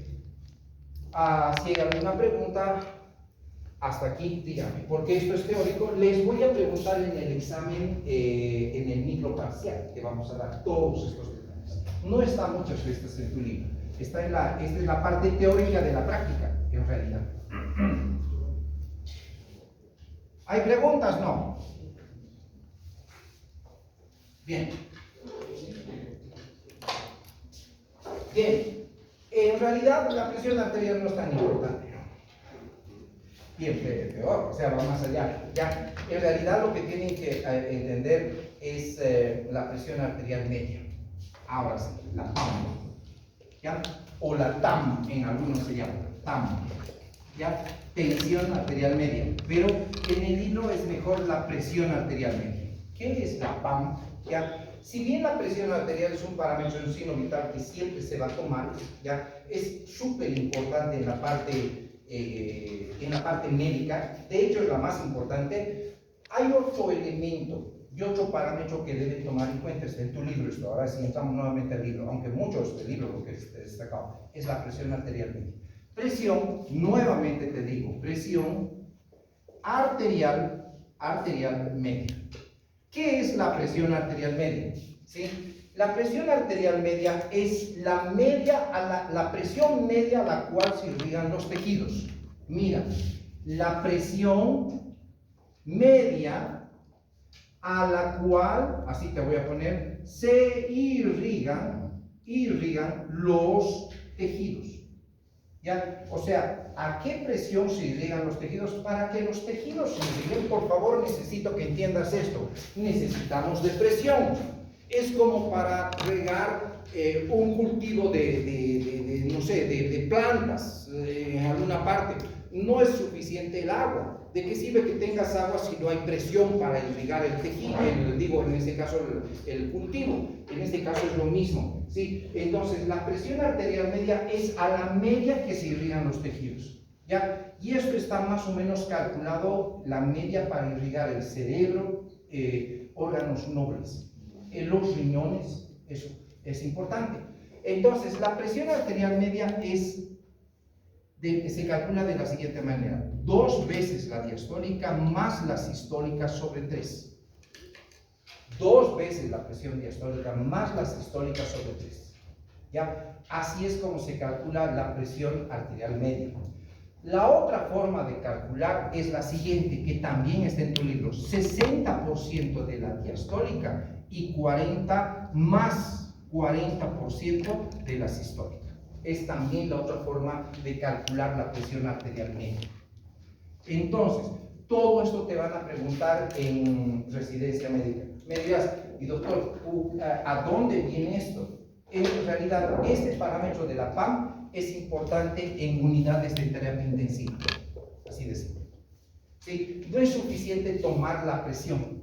si hay alguna pregunta, hasta aquí díganme, porque esto es teórico. Les voy a preguntar en el examen, en el microparcial, que vamos a dar todos estos detalles. No está muchas veces en tu libro, esta es la parte teórica de la práctica, en realidad. ¿Hay preguntas? No. Bien. Bien. En realidad, la presión arterial no es tan importante. Bien, peor, o sea, va más allá. Ya, en realidad lo que tienen que entender es la presión arterial media. Ahora sí, la PAM, ¿ya? O la TAM, en algunos se llama, TAM, ¿ya? Tensión arterial media. Pero en el libro es mejor la presión arterial media. ¿Qué es la PAM? ¿Ya? Si bien la presión arterial es un parámetro, un signo vital que siempre se va a tomar, ¿ya? Es súper importante en la parte médica, de hecho es la más importante. Hay otro elemento y otro parámetro que deben tomar en cuenta, está en tu libro esto. Ahora sí entramos nuevamente al libro, aunque muchos del libro lo que es destacado es la presión arterial media. Presión, nuevamente te digo, presión arterial media. ¿Qué es la presión arterial media? ¿Sí? La presión arterial media es la presión media a la cual se irrigan los tejidos. Mira, la presión media a la cual, así te voy a poner, se irrigan los tejidos. ¿Ya? O sea, ¿a qué presión se irrigan los tejidos? Para que los tejidos se irriguen, por favor, necesito que entiendas esto. Necesitamos de presión. Es como para regar un cultivo de plantas en alguna parte. No es suficiente el agua. ¿De qué sirve que tengas agua si no hay presión para irrigar el tejido? En este caso el cultivo. En este caso es lo mismo, ¿sí? Entonces la presión arterial media es a la media que se irrigan los tejidos, ¿ya? Y esto está más o menos calculado, la media para irrigar el cerebro, órganos nobles, los riñones. Eso es importante. Entonces la presión arterial media se calcula de la siguiente manera: 2 veces la diastólica más la sistólica sobre 3. 2 veces la presión diastólica más la sistólica sobre 3. ¿Ya? Así es como se calcula la presión arterial media. La otra forma de calcular es la siguiente, que también está en tu libro: 60% de la diastólica y 40 más 40% de la sistólica. Es también la otra forma de calcular la presión arterial media. Entonces, todo esto te van a preguntar en residencia médica. Me dirás, y doctor, ¿a dónde viene esto? En realidad, este parámetro de la PAM es importante en unidades de terapia intensiva. Así de simple. ¿Sí? No es suficiente tomar la presión.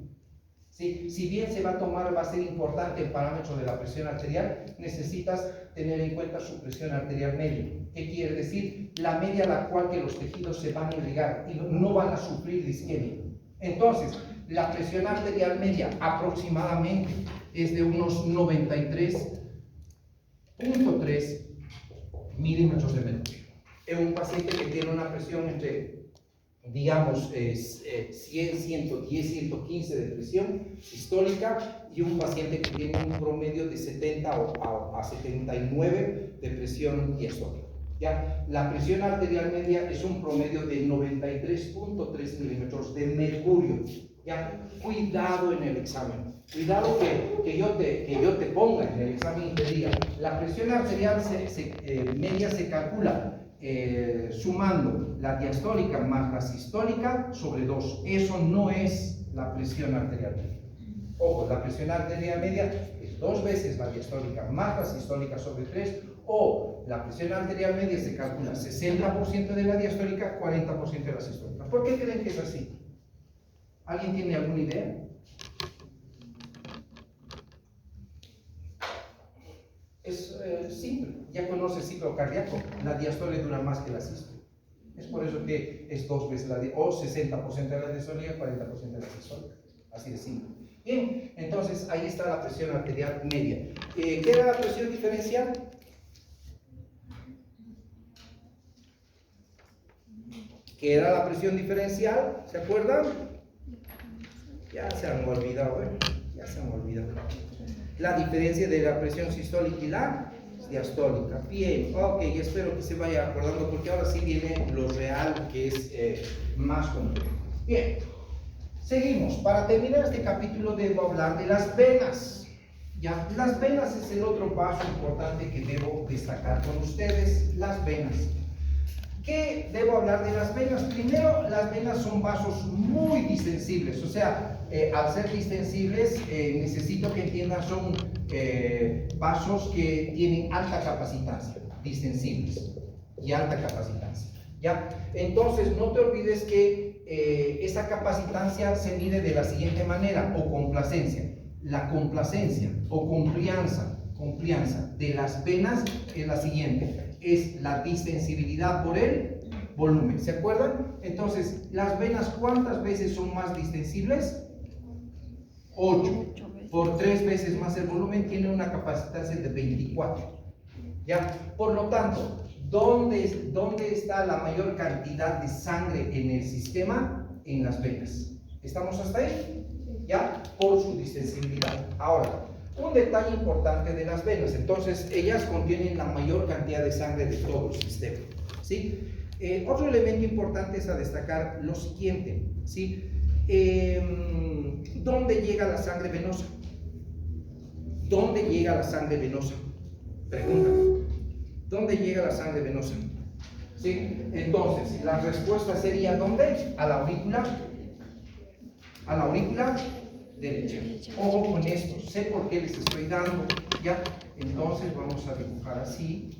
¿Sí? Si bien se va a tomar, va a ser importante el parámetro de la presión arterial, necesitas tener en cuenta su presión arterial media. ¿Qué quiere decir? La media a la cual que los tejidos se van a irrigar y no van a sufrir de isquemia. Entonces, la presión arterial media aproximadamente es de unos 93.3 milímetros de mercurio. En un paciente que tiene una presión entre, digamos, 100, 110, 115 de presión sistólica, y un paciente que tiene un promedio de 70 a 79 de presión diastólica. ¿Ya? La presión arterial media es un promedio de 93.3 milímetros de mercurio. ¿Ya? Cuidado en el examen. Cuidado que yo te ponga en el examen y te diga: la presión arterial media se calcula sumando la diastólica más la sistólica sobre 2. Eso no es la presión arterial media. Ojo, la presión arterial media es 2 veces la diastólica más la sistólica sobre 3, o la presión arterial media se calcula 60% de la diastólica, 40% de la sistólica. ¿Por qué creen que es así? ¿Alguien tiene alguna idea? Es simple. Ya conoce el ciclo cardíaco. La diástole dura más que la sístole. Es por eso que es 2 veces o 60% de la diastólica, 40% de la sistólica. Así de simple. Bien, entonces ahí está la presión arterial media. ¿Qué era la presión diferencial? ¿Qué era la presión diferencial? ¿Se acuerdan? Ya se han olvidado, ya se han olvidado. La diferencia de la presión sistólica y la diastólica. Bien, ok, espero que se vaya acordando, porque ahora sí viene lo real, que es más complejo. Bien, seguimos. Para terminar este capítulo debo hablar de las venas. Ya, las venas es el otro paso importante que debo destacar con ustedes. Las venas. ¿Qué debo hablar de las venas? Primero, las venas son vasos muy distensibles, o sea, al ser distensibles, necesito que entiendan, son vasos que tienen alta capacitancia, distensibles y alta capacitancia, ¿ya? Entonces, no te olvides que esa capacitancia se mide de la siguiente manera, o complacencia. La complacencia o complianza de las venas es la siguiente, es la distensibilidad por el volumen, ¿se acuerdan? Entonces, las venas, ¿cuántas veces son más distensibles? 8. Por 3 veces más el volumen, tiene una capacitancia de 24. ¿Ya? Por lo tanto, ¿dónde está la mayor cantidad de sangre en el sistema? En las venas. ¿Estamos hasta ahí? ¿Ya? Por su distensibilidad. Ahora, un detalle importante de las venas. Entonces, ellas contienen la mayor cantidad de sangre de todo el sistema, ¿sí? Otro elemento importante es a destacar lo siguiente, ¿sí? ¿Dónde llega la sangre venosa? ¿Dónde llega la sangre venosa? Pregunta. ¿Dónde llega la sangre venosa? ¿Sí? Entonces, la respuesta sería ¿dónde? A la aurícula. A la aurícula derecha. Ojo con esto, sé por qué les estoy dando, ¿ya? Entonces vamos a dibujar así,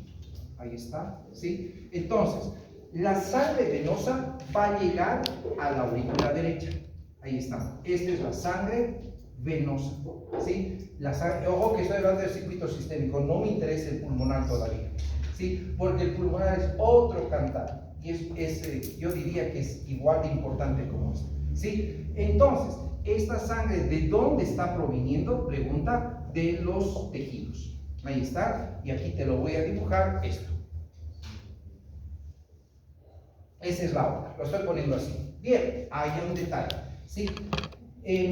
ahí está, ¿sí? Entonces, la sangre venosa va a llegar a la aurícula derecha, ahí está, esta es la sangre venosa, ¿sí? La sangre, ojo que estoy hablando del circuito sistémico, no me interesa el pulmonar todavía, ¿sí? Porque el pulmonar es otro cantar, y yo diría que es igual de importante como este, ¿sí? Entonces, esta sangre, ¿de dónde está proviniendo? Pregunta, de los tejidos. Ahí está, y aquí te lo voy a dibujar esto. Esa es la otra, lo estoy poniendo así. Bien, hay un detalle, ¿sí?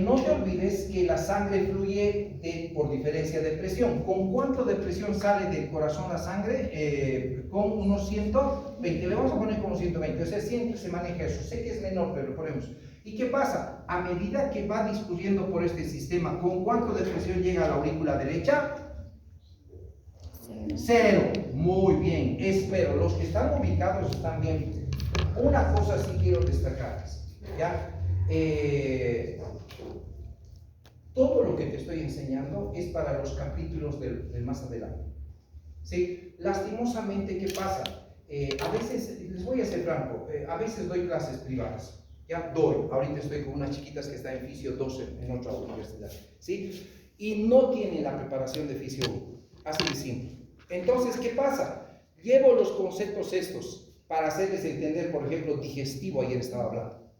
No te olvides que la sangre fluye por diferencia de presión. ¿Con cuánto de presión sale del corazón la sangre? Con unos 120, le vamos a poner como 120, o sea, siempre se maneja eso. Sé que es menor, pero lo ponemos. ¿Y qué pasa? A medida que va discurriendo por este sistema, ¿con cuánto de presión llega a la aurícula derecha? 0. Muy bien, espero. Los que están ubicados están bien. Una cosa sí quiero destacarles, ¿ya? Todo lo que te estoy enseñando es para los capítulos del más adelante, ¿sí? Lastimosamente, ¿qué pasa? A veces, les voy a ser franco, a veces doy clases privadas. Ya ahorita estoy con unas chiquitas que están en Fisio 12 en otra universidad, ¿sí? Y no tienen la preparación de Fisio 1, así de simple. Entonces, ¿qué pasa? Llevo los conceptos estos para hacerles entender, por ejemplo, digestivo, ayer estaba hablando,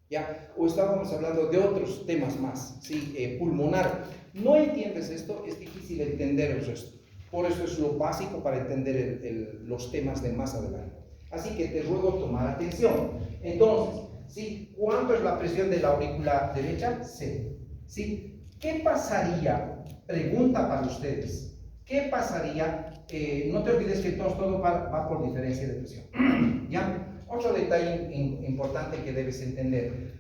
¿ya? O estábamos hablando de otros temas más, ¿sí? Pulmonar. ¿No entiendes esto? Es difícil entender el resto. Por eso es lo básico para entender los temas de más adelante. Así que te ruego tomar atención. Entonces, ¿sí? ¿Cuánto es la presión de la aurícula derecha? 0. ¿Sí? ¿Qué pasaría? Pregunta para ustedes. ¿Qué pasaría? No te olvides que entonces todo va por diferencia de presión. ¿Ya? Otro detalle importante que debes entender.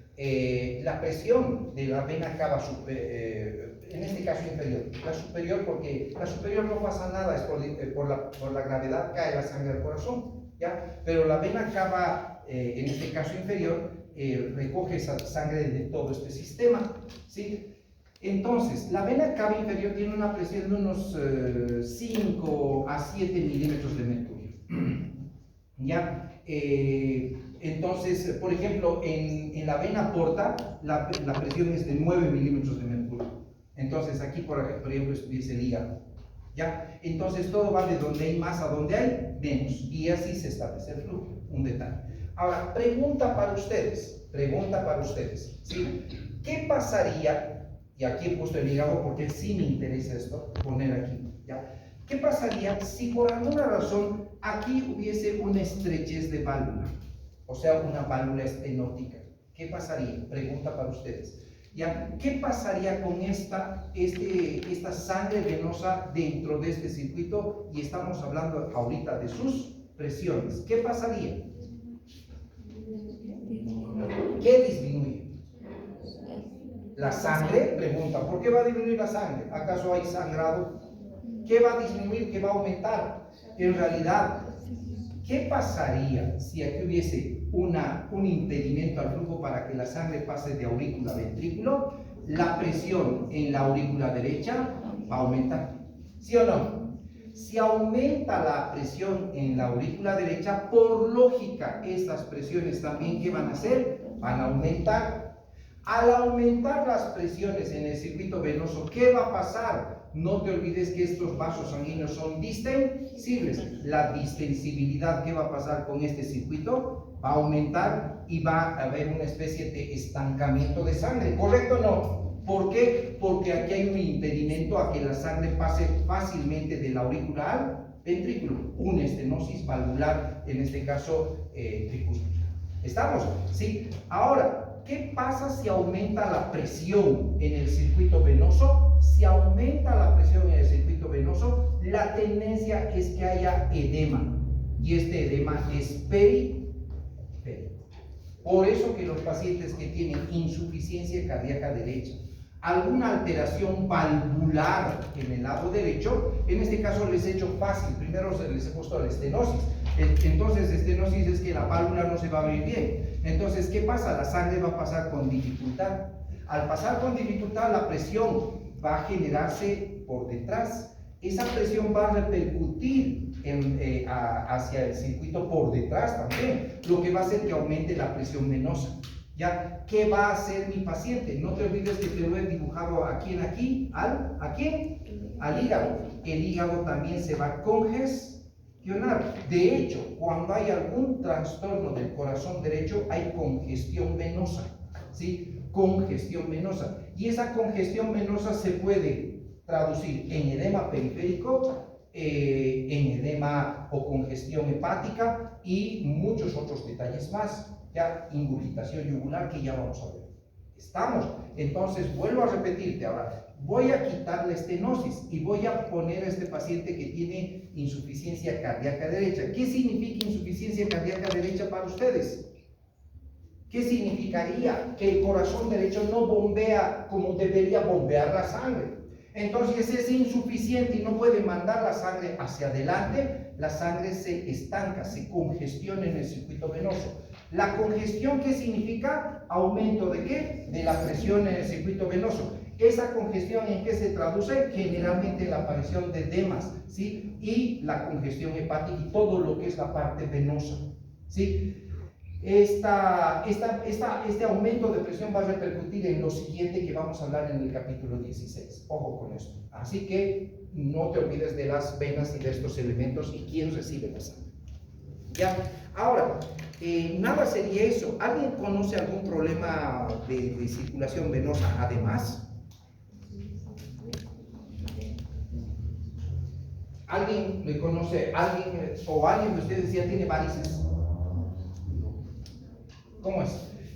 La presión de la vena cava en este caso inferior. La superior, porque la superior no pasa nada, es por la gravedad cae la sangre al corazón. ¿Ya? Pero la vena cava, en este caso inferior, recoge esa sangre de todo este sistema, ¿sí? Entonces, la vena cava inferior tiene una presión de unos 5 a 7 milímetros de mercurio, ¿ya? Entonces, por ejemplo, en la vena porta, la presión es de 9 milímetros de mercurio. Entonces, aquí, por ejemplo, estuviese el hígado, ¿ya? Entonces, todo va de donde hay más a donde hay menos, y así se establece el flujo, un detalle. Ahora, pregunta para ustedes, ¿sí? ¿Qué pasaría, y aquí he puesto el hígado porque sí me interesa esto, poner aquí, ¿ya? ¿Qué pasaría si por alguna razón aquí hubiese una estrechez de válvula? O sea, una válvula estenótica. ¿Qué pasaría? Pregunta para ustedes, ¿ya? ¿Qué pasaría con esta sangre venosa dentro de este circuito? Y estamos hablando ahorita de sus presiones. ¿Qué pasaría? ¿Qué disminuye? La sangre, pregunta, ¿por qué va a disminuir la sangre? ¿Acaso hay sangrado? ¿Qué va a disminuir? ¿Qué va a aumentar? En realidad, ¿Qué pasaría si aquí hubiese un impedimento al flujo para que la sangre pase de aurícula a ventrículo? La presión en la aurícula derecha va a aumentar, ¿sí o no? Si aumenta la presión en la aurícula derecha, por lógica, estas presiones también, ¿qué van a hacer? Van a aumentar. Al aumentar las presiones en el circuito venoso, ¿qué va a pasar? No te olvides que estos vasos sanguíneos son distensibles. La distensibilidad, ¿qué va a pasar con este circuito? Va a aumentar y va a haber una especie de estancamiento de sangre, ¿correcto o no? ¿Por qué? Porque aquí hay un impedimento a que la sangre pase fácilmente de la aurícula al ventrículo, una estenosis valvular, en este caso tricúspide. ¿Estamos? ¿Sí? Ahora, ¿qué pasa si aumenta la presión en el circuito venoso? Si aumenta la presión en el circuito venoso, la tendencia es que haya edema, y este edema es periférico. Por eso que los pacientes que tienen insuficiencia cardíaca derecha, alguna alteración valvular en el lado derecho, en este caso les he hecho fácil, primero les he puesto la estenosis. Entonces, estenosis es que la válvula no se va a abrir bien. Entonces, ¿qué pasa? La sangre va a pasar con dificultad. Al pasar con dificultad, la presión va a generarse por detrás. Esa presión va a repercutir hacia el circuito por detrás también, lo que va a hacer que aumente la presión venosa. ¿Ya? ¿Qué va a hacer mi paciente? No te olvides que te lo he dibujado aquí, ¿a quién? Al hígado. El hígado también se va a congestionar. De hecho, cuando hay algún trastorno del corazón derecho, hay congestión venosa, ¿sí? Congestión venosa. Y esa congestión venosa se puede traducir en edema periférico, en edema o congestión hepática y muchos otros detalles más. Ya, ingurgitación yugular, que ya vamos a ver. ¿Estamos? Entonces, vuelvo a repetirte ahora, voy a quitar la estenosis y voy a poner a este paciente que tiene insuficiencia cardíaca derecha. ¿Qué significa insuficiencia cardíaca derecha para ustedes? ¿Qué significaría? Que el corazón derecho no bombea como debería bombear la sangre. Entonces es insuficiente y no puede mandar la sangre hacia adelante, la sangre se estanca, se congestiona en el circuito venoso. La congestión, ¿qué significa? Aumento ¿de qué? De la presión en el circuito venoso. Esa congestión, ¿en qué se traduce? Generalmente en la aparición de edemas, ¿sí? Y la congestión hepática y todo lo que es la parte venosa, ¿sí? Este aumento de presión va a repercutir en lo siguiente que vamos a hablar en el capítulo 16. Ojo con esto. Así que no te olvides de las venas y de estos elementos y quién recibe la sangre. ¿Ya? Ahora, nada sería eso. ¿Alguien conoce algún problema de circulación venosa además? ¿Alguien le conoce? ¿Alguien de ustedes ya tiene varices? ¿Cómo es?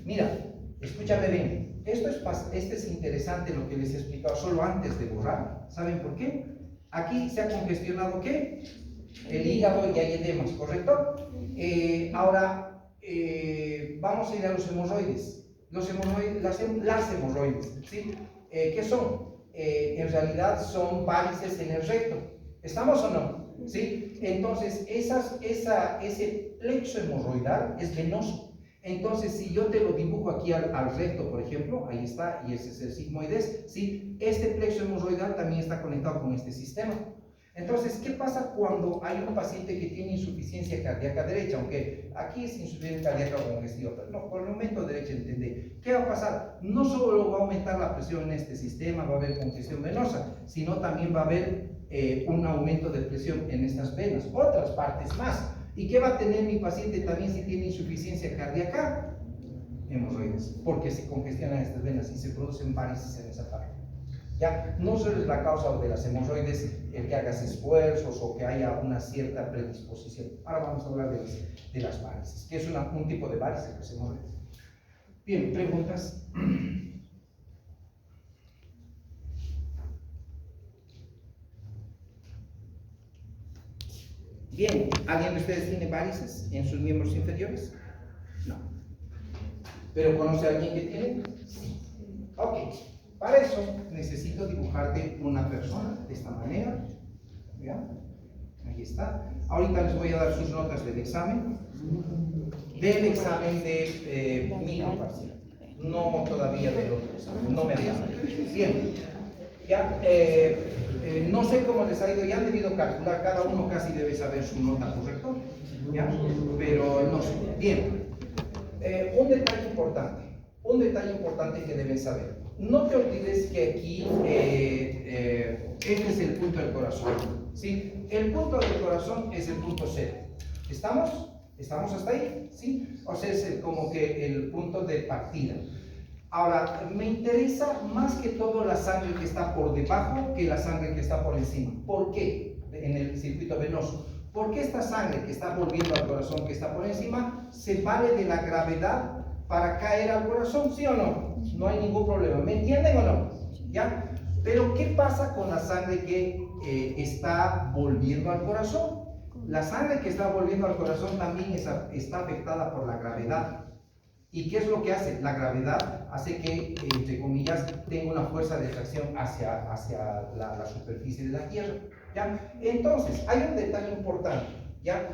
Mira, escúchame bien. Este es interesante lo que les he explicado solo antes de borrar. ¿Saben por qué? Aquí se ha congestionado ¿qué? El hígado y hay edemas, ¿correcto? Ahora, vamos a ir a los hemorroides. Las hemorroides, ¿sí? ¿Qué son? En realidad son varices en el recto. ¿Estamos o no? ¿Sí? Entonces, ese plexo hemorroidal es venoso. Entonces, si yo te lo dibujo aquí al recto, por ejemplo, ahí está, y ese es el sigmoides, ¿sí? Este plexo hemorroidal también está conectado con este sistema. Entonces, ¿qué pasa cuando hay un paciente que tiene insuficiencia cardíaca derecha? Aunque aquí es insuficiencia cardíaca congestiva, pero no, por el momento derecha, ¿entendé? ¿Qué va a pasar? No solo va a aumentar la presión en este sistema, va a haber congestión venosa, sino también va a haber un aumento de presión en estas venas, otras partes más. ¿Y qué va a tener mi paciente también si tiene insuficiencia cardíaca? Hemorroides, porque se congestionan estas venas y se producen varices en esa parte. ¿Ya? No solo es la causa de las hemorroides el que hagas esfuerzos o que haya una cierta predisposición. Ahora vamos a hablar de las varices, que es un tipo de varices, las hemorroides. Bien, ¿preguntas? Bien, ¿alguien de ustedes tiene varices en sus miembros inferiores? No. ¿Pero conoce a alguien que tiene? Sí. Ok, para eso necesito dibujarte una persona de esta manera. ¿Ya? Ahí está. Ahorita les voy a dar sus notas del examen de microparcial. No todavía del otro examen, no me digan. Bien, ya, no sé cómo les ha ido, ya han debido calcular, cada uno casi debe saber su nota, ¿correcto? ¿Ya? Pero no sé. Bien, un detalle importante que deben saber. No te olvides que aquí este es el punto del corazón, ¿sí? El punto del corazón es el punto cero. ¿Estamos? ¿Estamos hasta ahí? ¿Sí? O sea, es como que el punto de partida. Ahora, me interesa más que todo la sangre que está por debajo que la sangre que está por encima. ¿Por qué? En el circuito venoso. Porque esta sangre que está volviendo al corazón, que está por encima, se vale de la gravedad para caer al corazón, ¿sí o no? No hay ningún problema. ¿Me entienden o no? ¿Ya? Pero, ¿qué pasa con la sangre que está volviendo al corazón? La sangre que está volviendo al corazón también está afectada por la gravedad. ¿Y qué es lo que hace? La gravedad hace que, entre comillas, tenga una fuerza de atracción hacia la superficie de la Tierra, ¿ya? Entonces, hay un detalle importante, ¿ya?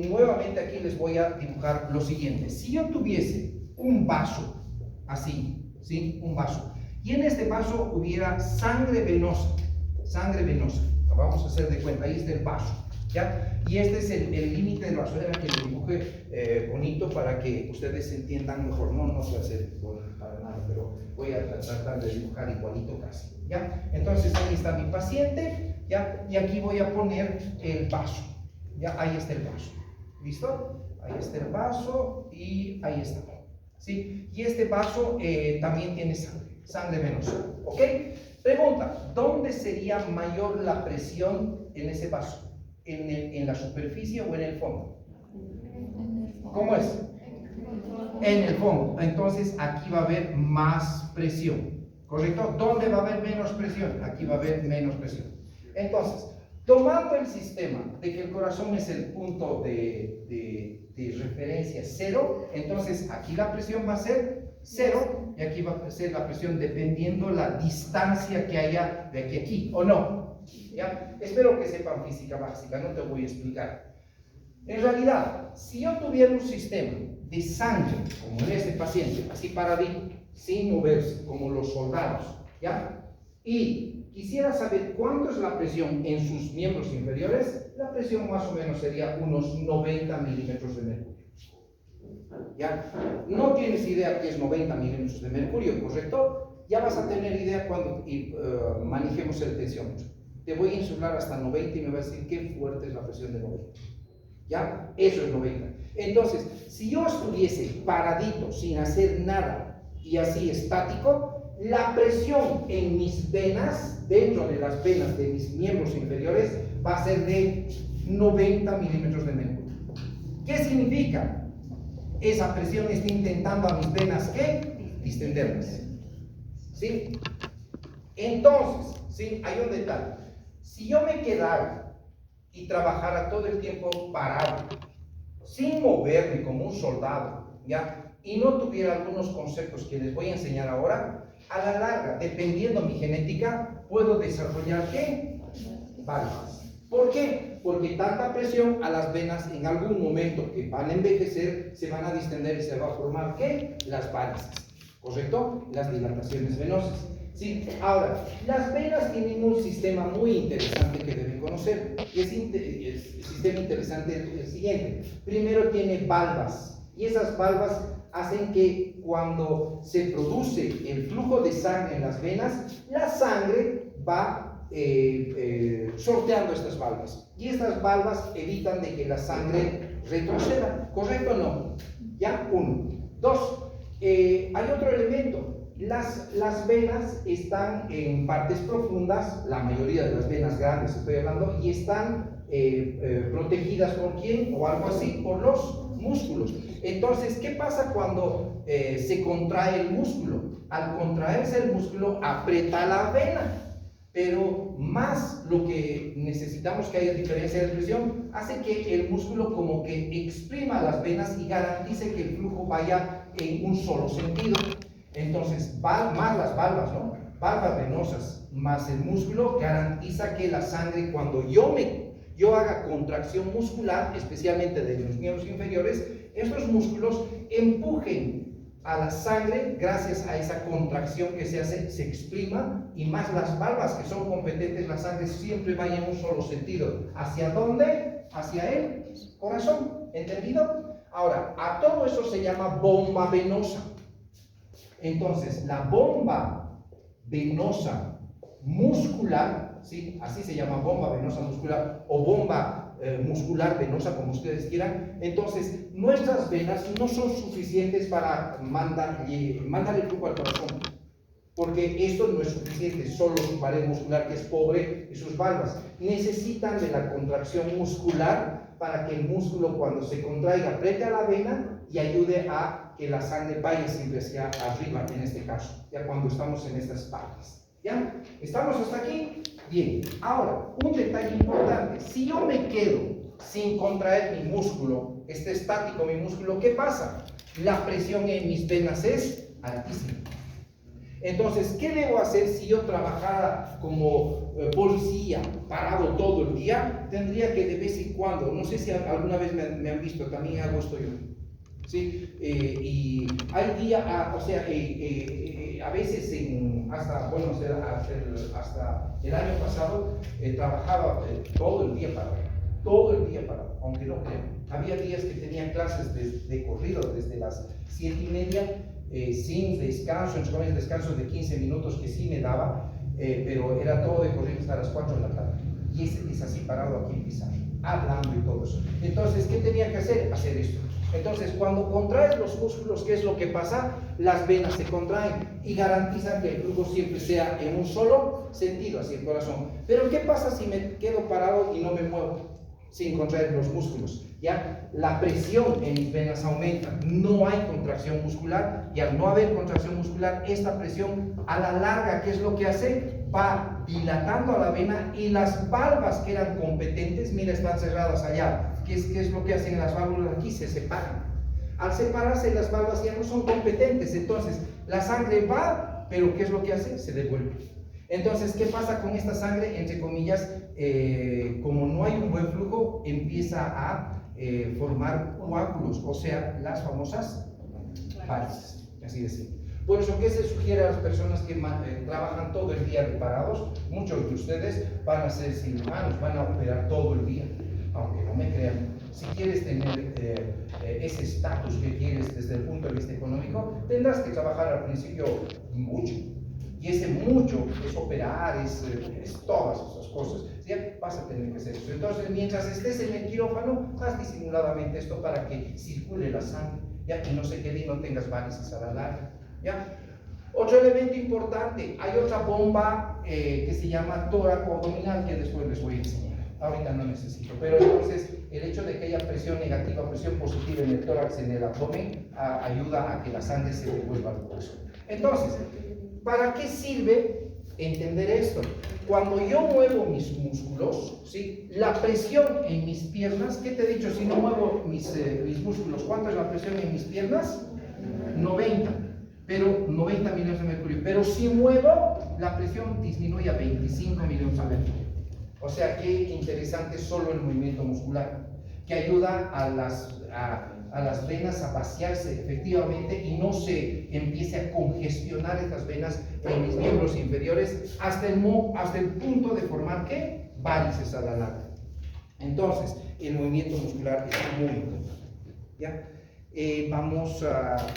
Nuevamente aquí les voy a dibujar lo siguiente. Si yo tuviese un vaso, así, ¿sí? Un vaso. Y en este vaso hubiera sangre venosa, vamos a hacer de cuenta, ahí está el vaso, ¿ya? Y este es el límite del vaso. Era que lo dibuje bonito para que ustedes entiendan mejor. No se hace bonito para nada, pero voy a tratar de dibujar igualito casi, ¿ya? Entonces ahí está mi paciente, ¿ya? Y aquí voy a poner el vaso, ¿ya? Ahí está el vaso, ¿listo? Ahí está el vaso y ahí está, ¿sí? Y este vaso también tiene sangre venosa, ¿ok? Pregunta, ¿dónde sería mayor la presión en ese vaso? ¿En la superficie o en el fondo? ¿Cómo es? En el fondo. Entonces aquí va a haber más presión, ¿correcto? ¿Dónde va a haber menos presión? Aquí va a haber menos presión. Entonces, tomando el sistema de que el corazón es el punto de referencia cero, entonces aquí la presión va a ser cero y aquí va a ser la presión dependiendo la distancia que haya de aquí a aquí, ¿o no? ¿Ya? Espero que sepan física básica, no te voy a explicar. En realidad, si yo tuviera un sistema de sangre, como en este paciente, así paradito, sin moverse, como los soldados, ¿ya? Y quisiera saber cuánto es la presión en sus miembros inferiores, la presión más o menos sería unos 90 milímetros de mercurio. ¿Ya? No tienes idea qué es 90 milímetros de mercurio, ¿correcto? Ya vas a tener idea cuando manejemos el tensiómetro. Te voy a insuflar hasta 90 y me vas a decir qué fuerte es la presión de 90. ¿Ya? Eso es 90. Entonces, si yo estuviese paradito, sin hacer nada y así estático, la presión en mis venas, dentro de las venas de mis miembros inferiores, va a ser de 90 milímetros de mercurio. ¿Qué significa? Esa presión está intentando a mis venas, ¿qué? Distenderlas. ¿Sí? Entonces, ¿sí? Hay un detalle. Si yo me quedara y trabajara todo el tiempo parado, sin moverme como un soldado, ¿ya? Y no tuviera algunos conceptos que les voy a enseñar ahora, a la larga, dependiendo de mi genética, puedo desarrollar, ¿qué? Válvulas. ¿Por qué? Porque tanta presión a las venas en algún momento que van a envejecer, se van a distender y se va a formar, ¿qué? Las varices, ¿correcto? Las dilataciones venosas. Sí, ahora, las venas tienen un sistema muy interesante que deben conocer. Y el sistema interesante es el siguiente. Primero tiene valvas, y esas valvas hacen que cuando se produce el flujo de sangre en las venas, la sangre va sorteando estas valvas. Y estas valvas evitan de que la sangre retroceda, ¿correcto o no? Ya, uno. Dos, hay otro elemento. Las venas están en partes profundas, la mayoría de las venas grandes estoy hablando, y están protegidas ¿por quién? O algo así, por los músculos. Entonces, ¿qué pasa cuando se contrae el músculo? Al contraerse el músculo, aprieta la vena. Pero más lo que necesitamos que haya diferencia de presión, hace que el músculo como que exprima las venas y garantice que el flujo vaya en un solo sentido. Entonces, más las valvas, ¿no? Valvas venosas más el músculo garantiza que la sangre, cuando yo yo haga contracción muscular, especialmente de los miembros inferiores, estos músculos empujen a la sangre, gracias a esa contracción que se hace, se exprima, y más las valvas que son competentes, la sangre siempre vaya en un solo sentido. ¿Hacia dónde? Hacia el corazón. ¿Entendido? Ahora, a todo eso se llama bomba venosa. Entonces, la bomba venosa muscular, ¿sí? Así se llama, bomba venosa muscular o bomba muscular venosa, como ustedes quieran. Entonces, nuestras venas no son suficientes para mandar el flujo al corazón, porque esto no es suficiente, solo su pared muscular, que es pobre, y sus valvas. Necesitan de la contracción muscular para que el músculo, cuando se contraiga, apriete a la vena y ayude a que la sangre vaya siempre hacia arriba, en este caso, ya cuando estamos en estas partes. ¿Ya? ¿Estamos hasta aquí? Bien. Ahora, un detalle importante. Si yo me quedo sin contraer mi músculo, está estático mi músculo, ¿qué pasa? La presión en mis venas es altísima. Entonces, ¿qué debo hacer si yo trabajara como policía, parado todo el día? Tendría que de vez en cuando, no sé si alguna vez me han visto, también hago esto yo. ¿Sí? Y hay días, a veces hasta el año pasado trabajaba todo el día parado, aunque no crean. Había días que tenía clases de corrido desde las 7:30, sin descanso, en descansos de 15 minutos que sí me daba, pero era todo de corrido hasta las 4 de la tarde. Y es así parado aquí en Pizarro, hablando y todo eso. Entonces, ¿qué tenía que hacer? Hacer esto. Entonces, cuando contraes los músculos, ¿qué es lo que pasa? Las venas se contraen y garantizan que el flujo siempre sea en un solo sentido, hacia el corazón. Pero ¿qué pasa si me quedo parado y no me muevo sin contraer los músculos? ¿Ya? La presión en mis venas aumenta, no hay contracción muscular, y al no haber contracción muscular, esta presión a la larga, ¿qué es lo que hace? Va dilatando a la vena, y las valvas que eran competentes, mira, están cerradas allá. ¿Qué es lo que hacen las válvulas aquí? Se separan. Al separarse, las valvas ya no son competentes, entonces la sangre va, pero ¿qué es lo que hace? Se devuelve. Entonces, ¿qué pasa con esta sangre? Entre comillas, como no hay un buen flujo, empieza a formar coágulos, o sea, las famosas varices, así decir. Por eso, ¿qué se sugiere a las personas que trabajan todo el día parados? Muchos de ustedes van a ser cirujanos, van a operar todo el día, aunque no me crean. Si quieres tener ese estatus que quieres desde el punto de vista económico, tendrás que trabajar al principio mucho. Y ese mucho es operar, es todas esas cosas. ¿Ya? Vas a tener que hacer eso. Entonces, mientras estés en el quirófano, haz disimuladamente esto para que circule la sangre, ¿ya? Y no se quede y no tengas varices a la larga, ¿ya? Otro elemento importante, hay otra bomba que se llama tóraco-abdominal, que después les voy a enseñar. Ahorita no necesito, pero entonces el hecho de que haya presión negativa, presión positiva en el tórax, en el abdomen, ayuda a que la sangre se devuelva al corazón. Entonces, ¿para qué sirve entender esto? Cuando yo muevo mis músculos, ¿sí? La presión en mis piernas, ¿qué te he dicho? Si no muevo mis músculos, ¿cuánto es la presión en mis piernas? 90, pero 90 millones de mercurio. Pero si muevo, la presión disminuye a 25 millones de mercurio. O sea, qué interesante solo el movimiento muscular, que ayuda a las venas a vaciarse efectivamente y no se empiece a congestionar estas venas en mis miembros inferiores hasta el punto de formar, ¿qué? Varices a la larga. Entonces, el movimiento muscular es muy importante, ¿ya? Vamos a